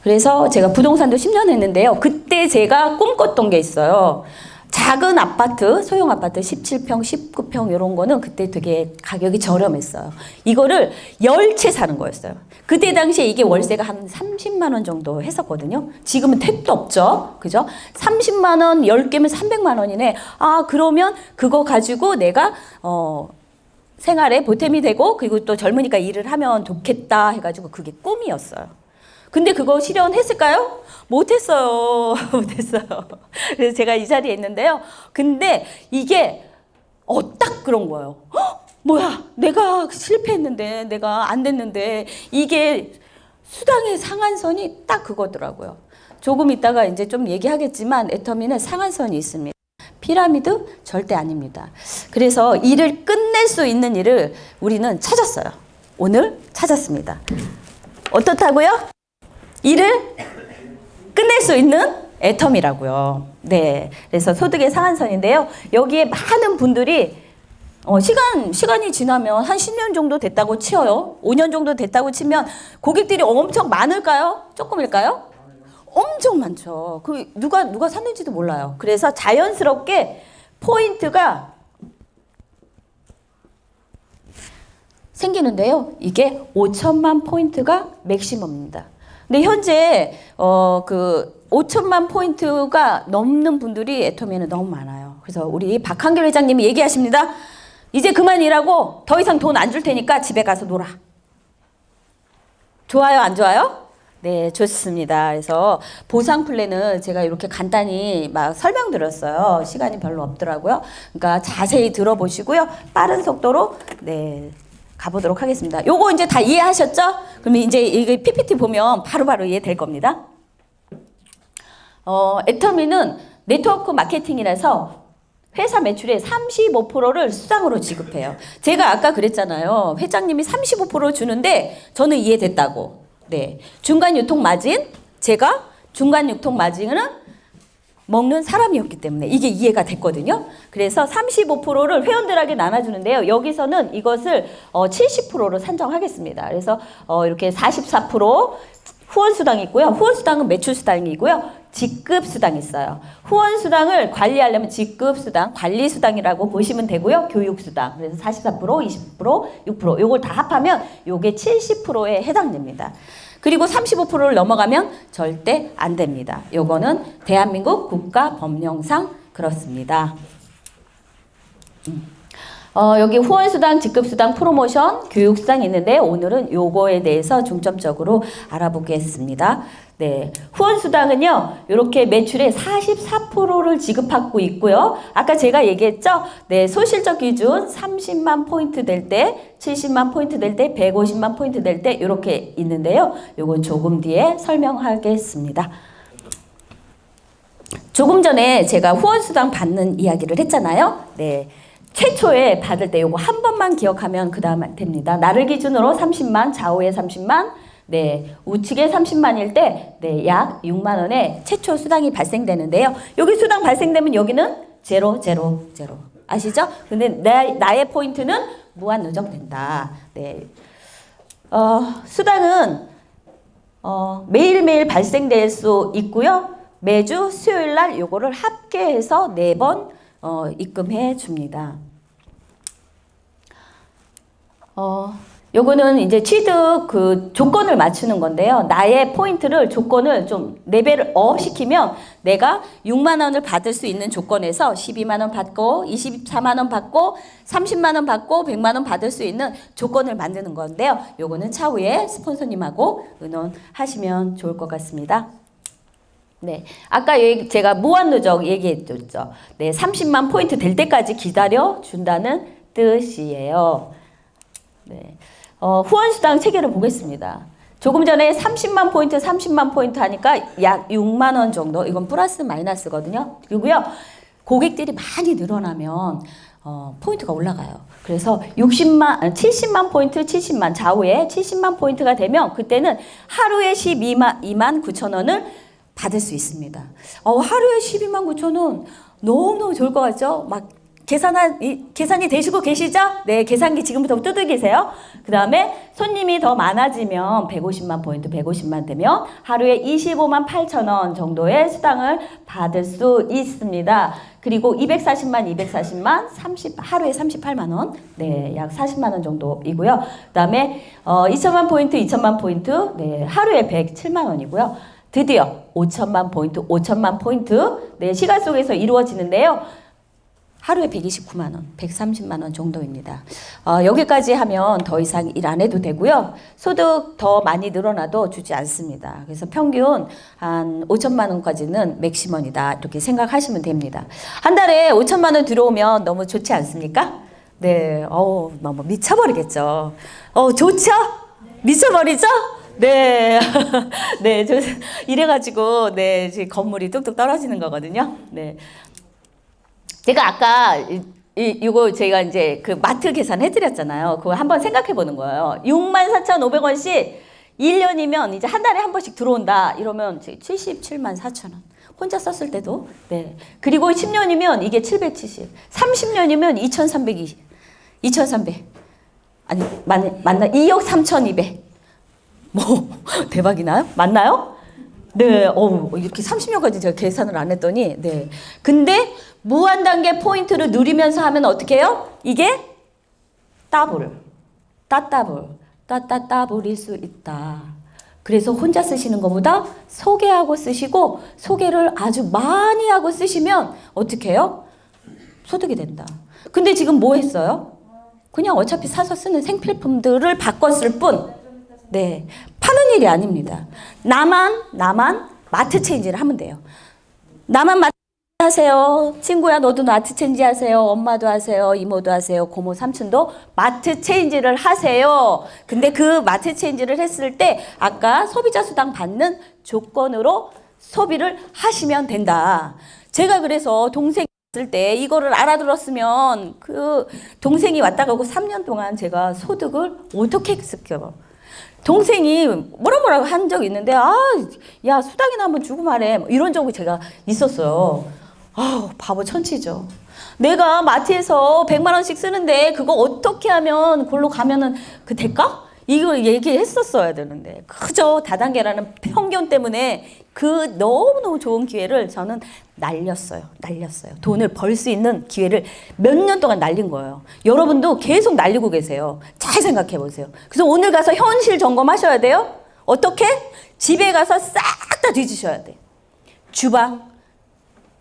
그래서 제가 부동산도 10년 했는데요. 그때 제가 꿈꿨던 게 있어요. 작은 아파트, 소형 아파트 17평, 19평 이런 거는 그때 되게 가격이 저렴했어요. 이거를 10채 사는 거였어요. 그때 당시에 이게 월세가 한 30만 원 정도 했었거든요. 지금은 택도 없죠. 그죠? 30만 원 10개면 300만 원이네. 그러면 그거 가지고 내가 생활에 보탬이 되고 그리고 또 젊으니까 일을 하면 좋겠다 해가지고 그게 꿈이었어요. 근데 그거 실현했을까요? 못했어요. 그래서 제가 이 자리에 있는데요. 근데 이게 딱 그런 거예요. 뭐야, 내가 실패했는데, 내가 안 됐는데 이게 수당의 상한선이 딱 그거더라고요. 조금 이따가 이제 좀 얘기하겠지만 애터미는 상한선이 있습니다. 피라미드 절대 아닙니다. 그래서 일을 끝낼 수 있는 일을 우리는 찾았어요. 오늘 찾았습니다. 어떻다고요? 일을 끝낼 수 있는 애터미라고요. 네. 그래서 소득의 상한선인데요. 여기에 많은 분들이 시간이 지나면 한 10년 정도 됐다고 치어요. 5년 정도 됐다고 치면 고객들이 엄청 많을까요? 조금일까요? 엄청 많죠. 누가 샀는지도 몰라요. 그래서 자연스럽게 포인트가 생기는데요. 이게 5천만 포인트가 맥시멈입니다. 근데 현재 5천만 포인트가 넘는 분들이 애터미에는 너무 많아요. 그래서 우리 박한결 회장님이 얘기하십니다. 이제 그만 일하고 더 이상 돈 안 줄 테니까 집에 가서 놀아. 좋아요, 안 좋아요? 네, 좋습니다. 그래서 보상 플랜은 제가 이렇게 간단히 막 설명드렸어요. 시간이 별로 없더라고요. 그러니까 자세히 들어보시고요. 빠른 속도로 가보도록 하겠습니다. 요거 이제 다 이해하셨죠? 그러면 이제 이게 PPT 보면 바로바로 이해될 겁니다. 애터미는 네트워크 마케팅이라서 회사 매출의 35%를 수당으로 지급해요. 제가 아까 그랬잖아요. 회장님이 35% 주는데 저는 이해됐다고. 네. 중간 유통 마진, 제가 중간 유통 마진은 먹는 사람이었기 때문에 이게 이해가 됐거든요. 그래서 35%를 회원들에게 나눠주는데요. 여기서는 이것을 70%로 산정하겠습니다. 그래서 이렇게 44% 후원수당이 있고요. 후원수당은 매출수당이고요. 직급수당이 있어요. 후원수당을 관리하려면 직급수당, 관리수당이라고 보시면 되고요. 교육수당. 그래서 44%, 20%, 6% 요걸 다 합하면 요게 70%에 해당됩니다. 그리고 35%를 넘어가면 절대 안 됩니다. 요거는 대한민국 국가법령상 그렇습니다. 여기 후원수당, 직급수당, 프로모션, 교육수당이 있는데 오늘은 요거에 대해서 중점적으로 알아보겠습니다. 네, 후원수당은요, 이렇게 매출의 44%를 지급하고 있고요. 아까 제가 얘기했죠? 네, 소실적 기준 30만 포인트 될 때, 70만 포인트 될 때, 150만 포인트 될 때 이렇게 있는데요. 요건 조금 뒤에 설명하겠습니다. 조금 전에 제가 후원수당 받는 이야기를 했잖아요. 네. 최초에 받을 때 요거 한 번만 기억하면 그 다음 됩니다. 나를 기준으로 30만, 좌우에 30만, 네, 우측에 30만일 때, 네, 약 6만 원의 최초 수당이 발생되는데요. 여기 수당 발생되면 여기는 제로, 제로, 제로. 아시죠? 근데 나의 포인트는 무한 누적된다. 네. 수당은, 매일매일 발생될 수 있고요. 매주 수요일 날 요거를 합계해서 4번 입금해 줍니다. 요거는 이제 취득 그 조건을 맞추는 건데요. 나의 포인트를 조건을 좀 레벨을 업 시키면 내가 6만 원을 받을 수 있는 조건에서 12만 원 받고 24만 원 받고 30만 원 받고 100만 원 받을 수 있는 조건을 만드는 건데요. 요거는 차후에 스폰서님하고 의논하시면 좋을 것 같습니다. 네, 아까 제가 무한 누적 얘기했죠. 네, 30만 포인트 될 때까지 기다려 준다는 뜻이에요. 네, 후원수당 체계를 보겠습니다. 조금 전에 30만 포인트, 30만 포인트 하니까 약 6만 원 정도. 이건 플러스 마이너스거든요. 그리고요, 고객들이 많이 늘어나면 포인트가 올라가요. 그래서 70만 포인트, 70만 좌우에 70만 포인트가 되면 그때는 하루에 2만 9천 원을 받을 수 있습니다. 하루에 12만 9천 원 너무너무 좋을 것 같죠? 막 계산이 되시고 계시죠? 네, 계산기 지금부터 두들기세요. 그 다음에 손님이 더 많아지면 150만 포인트, 150만 되면 하루에 25만 8천 원 정도의 수당을 받을 수 있습니다. 그리고 240만, 하루에 38만 원, 네, 약 40만 원 정도이고요. 그 다음에 2천만 포인트, 2천만 포인트, 네, 하루에 107만 원이고요. 드디어 5천만 포인트, 네, 시간 속에서 이루어지는데요. 하루에 129만 원, 130만 원 정도입니다. 여기까지 하면 더 이상 일 안 해도 되고요. 소득 더 많이 늘어나도 주지 않습니다. 그래서 평균 한 5천만 원까지는 맥시멈이다. 이렇게 생각하시면 됩니다. 한 달에 5천만 원 들어오면 너무 좋지 않습니까? 네, 너무 미쳐버리겠죠. 좋죠? 미쳐버리죠? 네. 네, 이래가지고, 네, 지금 건물이 뚝뚝 떨어지는 거거든요. 네. 제가 아까, 이거 제가 이제 그 마트 계산 해드렸잖아요. 그거 한번 생각해 보는 거예요. 64,500원씩 1년이면 이제 한 달에 한 번씩 들어온다. 이러면 77만 4천 원. 혼자 썼을 때도. 네. 그리고 10년이면 이게 770. 30년이면 2,320. 2,300. 아니, 맞나? 2억 3,200. 대박이나요? 맞나요? 네, 이렇게 30년까지 제가 계산을 안 했더니, 네. 근데 무한단계 포인트를 누리면서 하면 어떻게 해요? 이게 따따블일 수 있다. 그래서 혼자 쓰시는 것보다 소개하고 쓰시고, 소개를 아주 많이 하고 쓰시면 어떻게 해요? 소득이 된다. 근데 지금 뭐 했어요? 그냥 어차피 사서 쓰는 생필품들을 바꿨을 뿐, 네, 파는 일이 아닙니다. 나만 마트 체인지를 하면 돼요. 나만 마트 하세요. 친구야, 너도 마트 체인지 하세요. 엄마도 하세요. 이모도 하세요. 고모, 삼촌도 마트 체인지를 하세요. 근데 그 마트 체인지를 했을 때 아까 소비자 수당 받는 조건으로 소비를 하시면 된다. 제가 그래서 동생 있을 때 이거를 알아들었으면 그 동생이 왔다 가고 3년 동안 제가 소득을 어떻게 했을까요? 동생이 뭐라고 한 적이 있는데, 야, 수당이나 한번 주고 말해. 이런 적이 제가 있었어요. 바보 천치죠. 내가 마트에서 100만 원씩 쓰는데 그거 어떻게 하면 골로 가면은 그 될까? 이걸 얘기했었어야 되는데 그저 다단계라는 편견 때문에 그 너무너무 좋은 기회를 저는 날렸어요. 돈을 벌 수 있는 기회를 몇 년 동안 날린 거예요. 여러분도 계속 날리고 계세요. 잘 생각해 보세요. 그래서 오늘 가서 현실 점검하셔야 돼요. 어떻게? 집에 가서 싹 다 뒤지셔야 돼. 주방,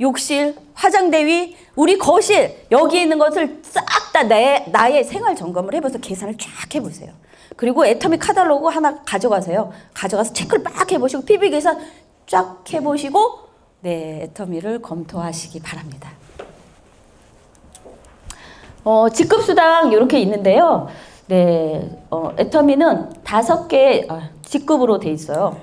욕실, 화장대 위, 우리 거실 여기 있는 것을 싹 다 나의 생활 점검을 해보세요. 계산을 쫙 해보세요. 그리고 애터미 카탈로그 하나 가져가세요. 가져가서 체크를 막 해보시고 PB 계산 쫙 해보시고 네, 애터미를 검토하시기 바랍니다. 직급수당 이렇게 있는데요. 네, 애터미는 5개 직급으로 돼 있어요.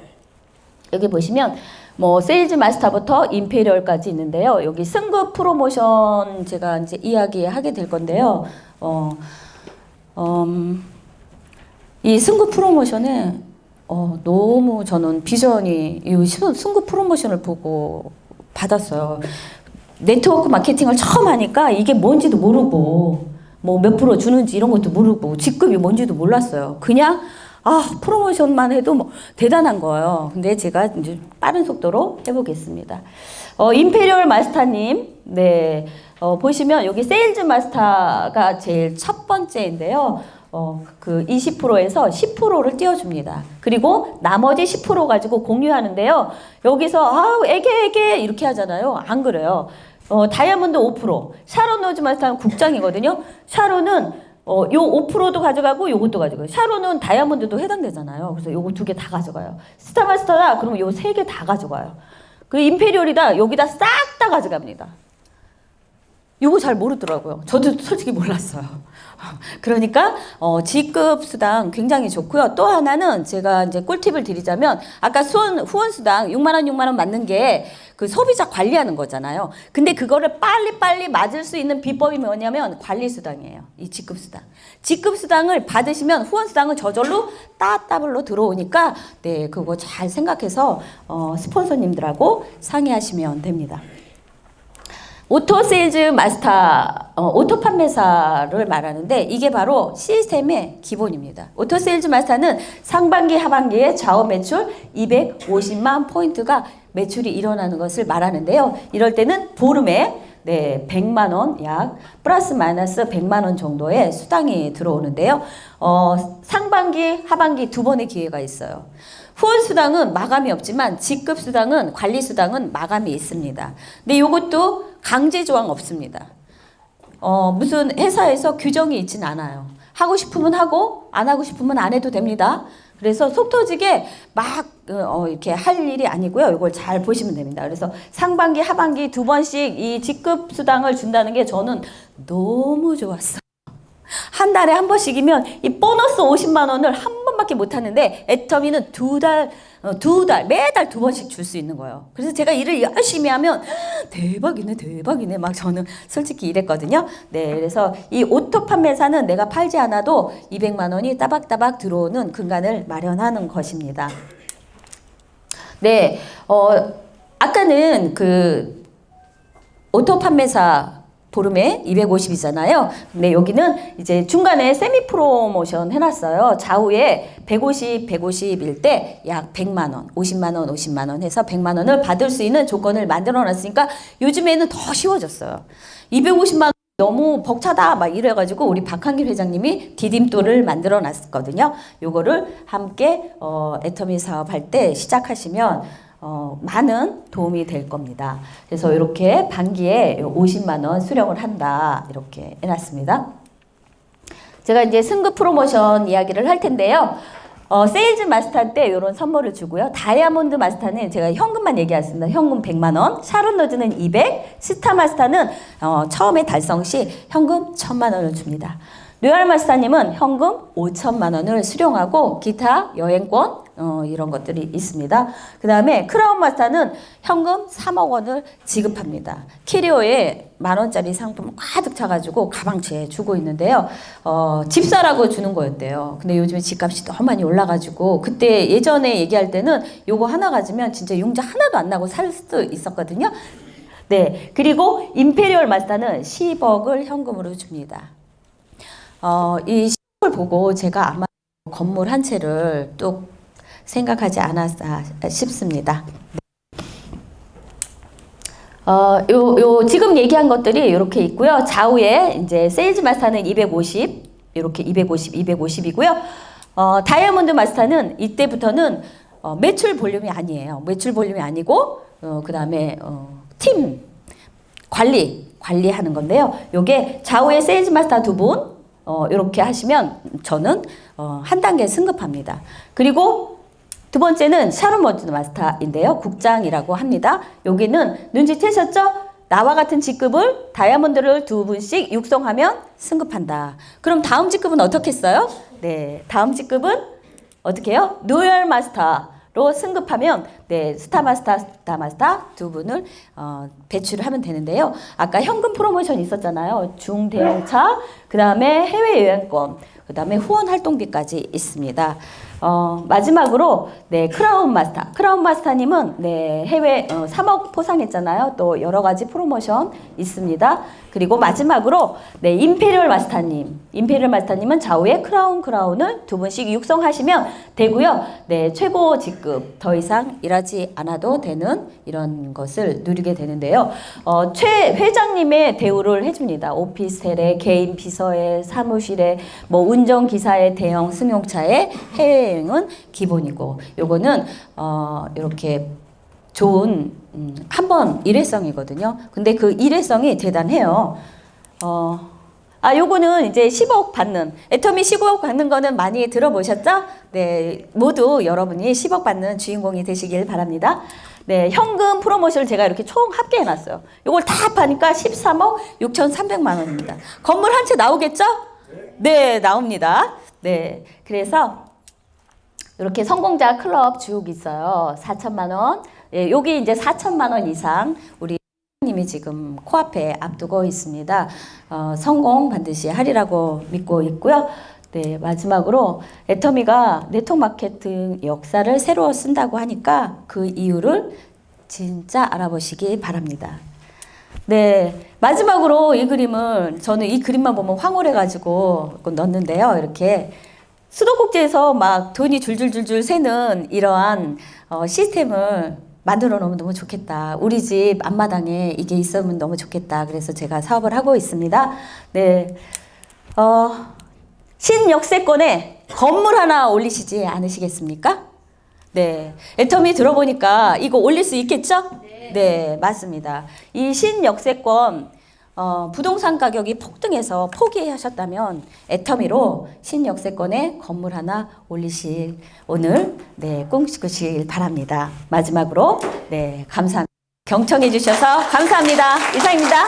여기 보시면 뭐 세일즈 마스터부터 임페리얼까지 있는데요. 여기 승급 프로모션 제가 이제 이야기하게 될 건데요. 이 승급 프로모션에 너무 저는 비전이 이 승급 프로모션을 보고 받았어요. 네트워크 마케팅을 처음 하니까 이게 뭔지도 모르고 뭐 몇 프로 주는지 이런 것도 모르고 직급이 뭔지도 몰랐어요. 그냥 프로모션만 해도 뭐 대단한 거예요. 근데 제가 이제 빠른 속도로 해보겠습니다. 임페리얼 마스터님, 네, 보시면 여기 세일즈 마스터가 제일 첫 번째인데요. 그 20%에서 10%를 띄워줍니다. 그리고 나머지 10% 가지고 공유하는데요. 여기서 애게 이렇게 하잖아요. 안 그래요. 다이아몬드 5%, 샤론 로즈 마스터는 국장이거든요. 샤론은 요 5%도 가져가고 요것도 가져가요. 샤론은 다이아몬드도 해당되잖아요. 그래서 요거 2개 다 가져가요. 스타마스터다 그러면 요 3개 다 가져가요. 그 임페리얼이다 여기다 싹 다 가져갑니다. 요거 잘 모르더라고요. 저도 솔직히 몰랐어요. 그러니까 직급 수당 굉장히 좋고요. 또 하나는 제가 이제 꿀팁을 드리자면 아까 후원 수당 6만 원 맞는 게 그 소비자 관리하는 거잖아요. 근데 그거를 빨리 맞을 수 있는 비법이 뭐냐면 관리 수당이에요. 이 직급 수당. 직급 수당을 받으시면 후원 수당은 저절로 따따블로 들어오니까 네, 그거 잘 생각해서 스폰서님들하고 상의하시면 됩니다. 오토 세일즈 마스터, 오토 판매사를 말하는데 이게 바로 시스템의 기본입니다. 오토 세일즈 마스터는 상반기, 하반기에 좌우 매출 250만 포인트가 매출이 일어나는 것을 말하는데요. 이럴 때는 보름에 네, 100만 원 약 플러스 마이너스 100만 원 정도의 수당이 들어오는데요. 상반기, 하반기 두 번의 기회가 있어요. 후원 수당은 마감이 없지만 직급 수당은 관리 수당은 마감이 있습니다. 근데 이것도 강제 조항 없습니다. 무슨 회사에서 규정이 있진 않아요. 하고 싶으면 하고 안 하고 싶으면 안 해도 됩니다. 그래서 속 터지게 막 이렇게 할 일이 아니고요. 이걸 잘 보시면 됩니다. 그래서 상반기, 하반기 두 번씩 이 직급 수당을 준다는 게 저는 너무 좋았어요. 한 달에 한 번씩이면 이 보너스 50만 원을 한 번밖에 못 하는데 애터미는 매달 두 번씩 줄 수 있는 거예요. 그래서 제가 일을 열심히 하면 대박이네 막 저는 솔직히 이랬거든요. 네, 그래서 이 오토 판매사는 내가 팔지 않아도 200만 원이 따박따박 들어오는 근간을 마련하는 것입니다. 네, 아까는 그 오토 판매사 보름에 250이잖아요. 근데 여기는 이제 중간에 세미 프로모션 해놨어요. 좌우에 150일 때 약 100만 원, 50만 원 해서 100만 원을 받을 수 있는 조건을 만들어 놨으니까 요즘에는 더 쉬워졌어요. 250만 원 너무 벅차다 막 이래가지고 우리 박한길 회장님이 디딤돌을 만들어 놨거든요. 요거를 함께 애터미 사업할 때 시작하시면 많은 도움이 될 겁니다. 그래서 이렇게 반기에 50만 원 수령을 한다 이렇게 해놨습니다. 제가 이제 승급 프로모션 이야기를 할 텐데요. 세일즈 마스터 때 이런 선물을 주고요. 다이아몬드 마스터는 제가 현금만 얘기했습니다. 현금 100만 원, 샤론 로즈는 200, 스타 마스터는 처음에 달성 시 현금 1000만 원을 줍니다. 로얄 마스터님은 현금 5천만 원을 수령하고 기타 여행권 이런 것들이 있습니다. 그 다음에 크라운 마스터는 현금 3억 원을 지급합니다. 캐리어에 10,000원짜리 상품 가득 차가지고 가방채에 주고 있는데요. 집사라고 주는 거였대요. 근데 요즘에 집값이 너무 많이 올라가지고 그때 예전에 얘기할 때는 요거 하나 가지면 진짜 융자 하나도 안 나고 살 수도 있었거든요. 네, 그리고 임페리얼 마스터는 10억을 현금으로 줍니다. 이 시험을 보고 제가 아마 건물 한 채를 뚝 생각하지 않았나 싶습니다. 지금 얘기한 것들이 이렇게 있고요. 좌우에 이제 세일즈 마스터는 250, 이렇게 250, 250이고요. 다이아몬드 마스터는 이때부터는 매출 볼륨이 아니에요. 매출 볼륨이 아니고, 그 다음에 팀 관리하는 건데요. 요게 좌우에 세일즈 마스터 2분, 이렇게 하시면 저는 한 단계 승급합니다. 그리고 두 번째는 샤론 머드 마스터인데요. 국장이라고 합니다. 여기는 눈치채셨죠? 나와 같은 직급을 다이아몬드를 2분씩 육성하면 승급한다. 그럼 다음 직급은 어떻게 했어요? 네, 다음 직급은 어떻게 해요? 로열 마스터로 승급하면 네, 스타 마스터 2분을 배출을 하면 되는데요. 아까 현금 프로모션 있었잖아요. 중대형차, 그 다음에 해외여행권, 그 다음에 후원 활동비까지 있습니다. 마지막으로 네, 크라운 마스터. 크라운 마스터님은 네, 해외 3억 포상했잖아요. 또 여러 가지 프로모션 있습니다. 그리고 마지막으로 네, 임페리얼 마스터님. 임페리얼 마스터님은 좌우에 크라운을 2분씩 육성하시면 되고요. 네, 최고 직급 더 이상 일하지 않아도 되는 이런 것을 누리게 되는데요. 최 회장님의 대우를 해줍니다. 오피스텔에, 개인 비서에, 사무실에, 뭐 운전기사의 대형 승용차에 해외여행은 기본이고, 요거는 이렇게 좋은 한 번 일회성이거든요. 근데 그 일회성이 대단해요. 요거는 이제 10억 받는, 애터미 10억 받는 거는 많이 들어보셨죠? 네, 모두 여러분이 10억 받는 주인공이 되시길 바랍니다. 네, 현금 프로모션을 제가 이렇게 총 합계해 놨어요. 요걸 다 합하니까 13억 6,300만 원입니다. 건물 한 채 나오겠죠? 네, 나옵니다. 네, 그래서 이렇게 성공자 클럽 주옥 있어요. 4천만 원. 예, 여기 이제 4천만 원 이상 우리 님이 지금 코앞에 앞두고 있습니다. 성공 반드시 하리라고 믿고 있고요. 네, 마지막으로 애터미가 네트워크 마케팅 역사를 새로 쓴다고 하니까 그 이유를 진짜 알아보시기 바랍니다. 네, 마지막으로 이 그림은 저는 이 그림만 보면 황홀해가지고 넣었는데요. 이렇게 수도꼭지에서 막 돈이 줄줄줄줄 새는 이러한 시스템을 만들어 놓으면 너무 좋겠다. 우리 집 앞마당에 이게 있으면 너무 좋겠다. 그래서 제가 사업을 하고 있습니다. 네, 신역세권에 건물 하나 올리시지 않으시겠습니까? 네, 애터미 들어보니까 이거 올릴 수 있겠죠? 네, 맞습니다. 이 신역세권 부동산 가격이 폭등해서 포기하셨다면 애터미로 신역세권에 건물 하나 올리실 오늘 네, 꿈꾸실 바랍니다. 마지막으로 네, 감사합니다. 경청해 주셔서 감사합니다. 이상입니다.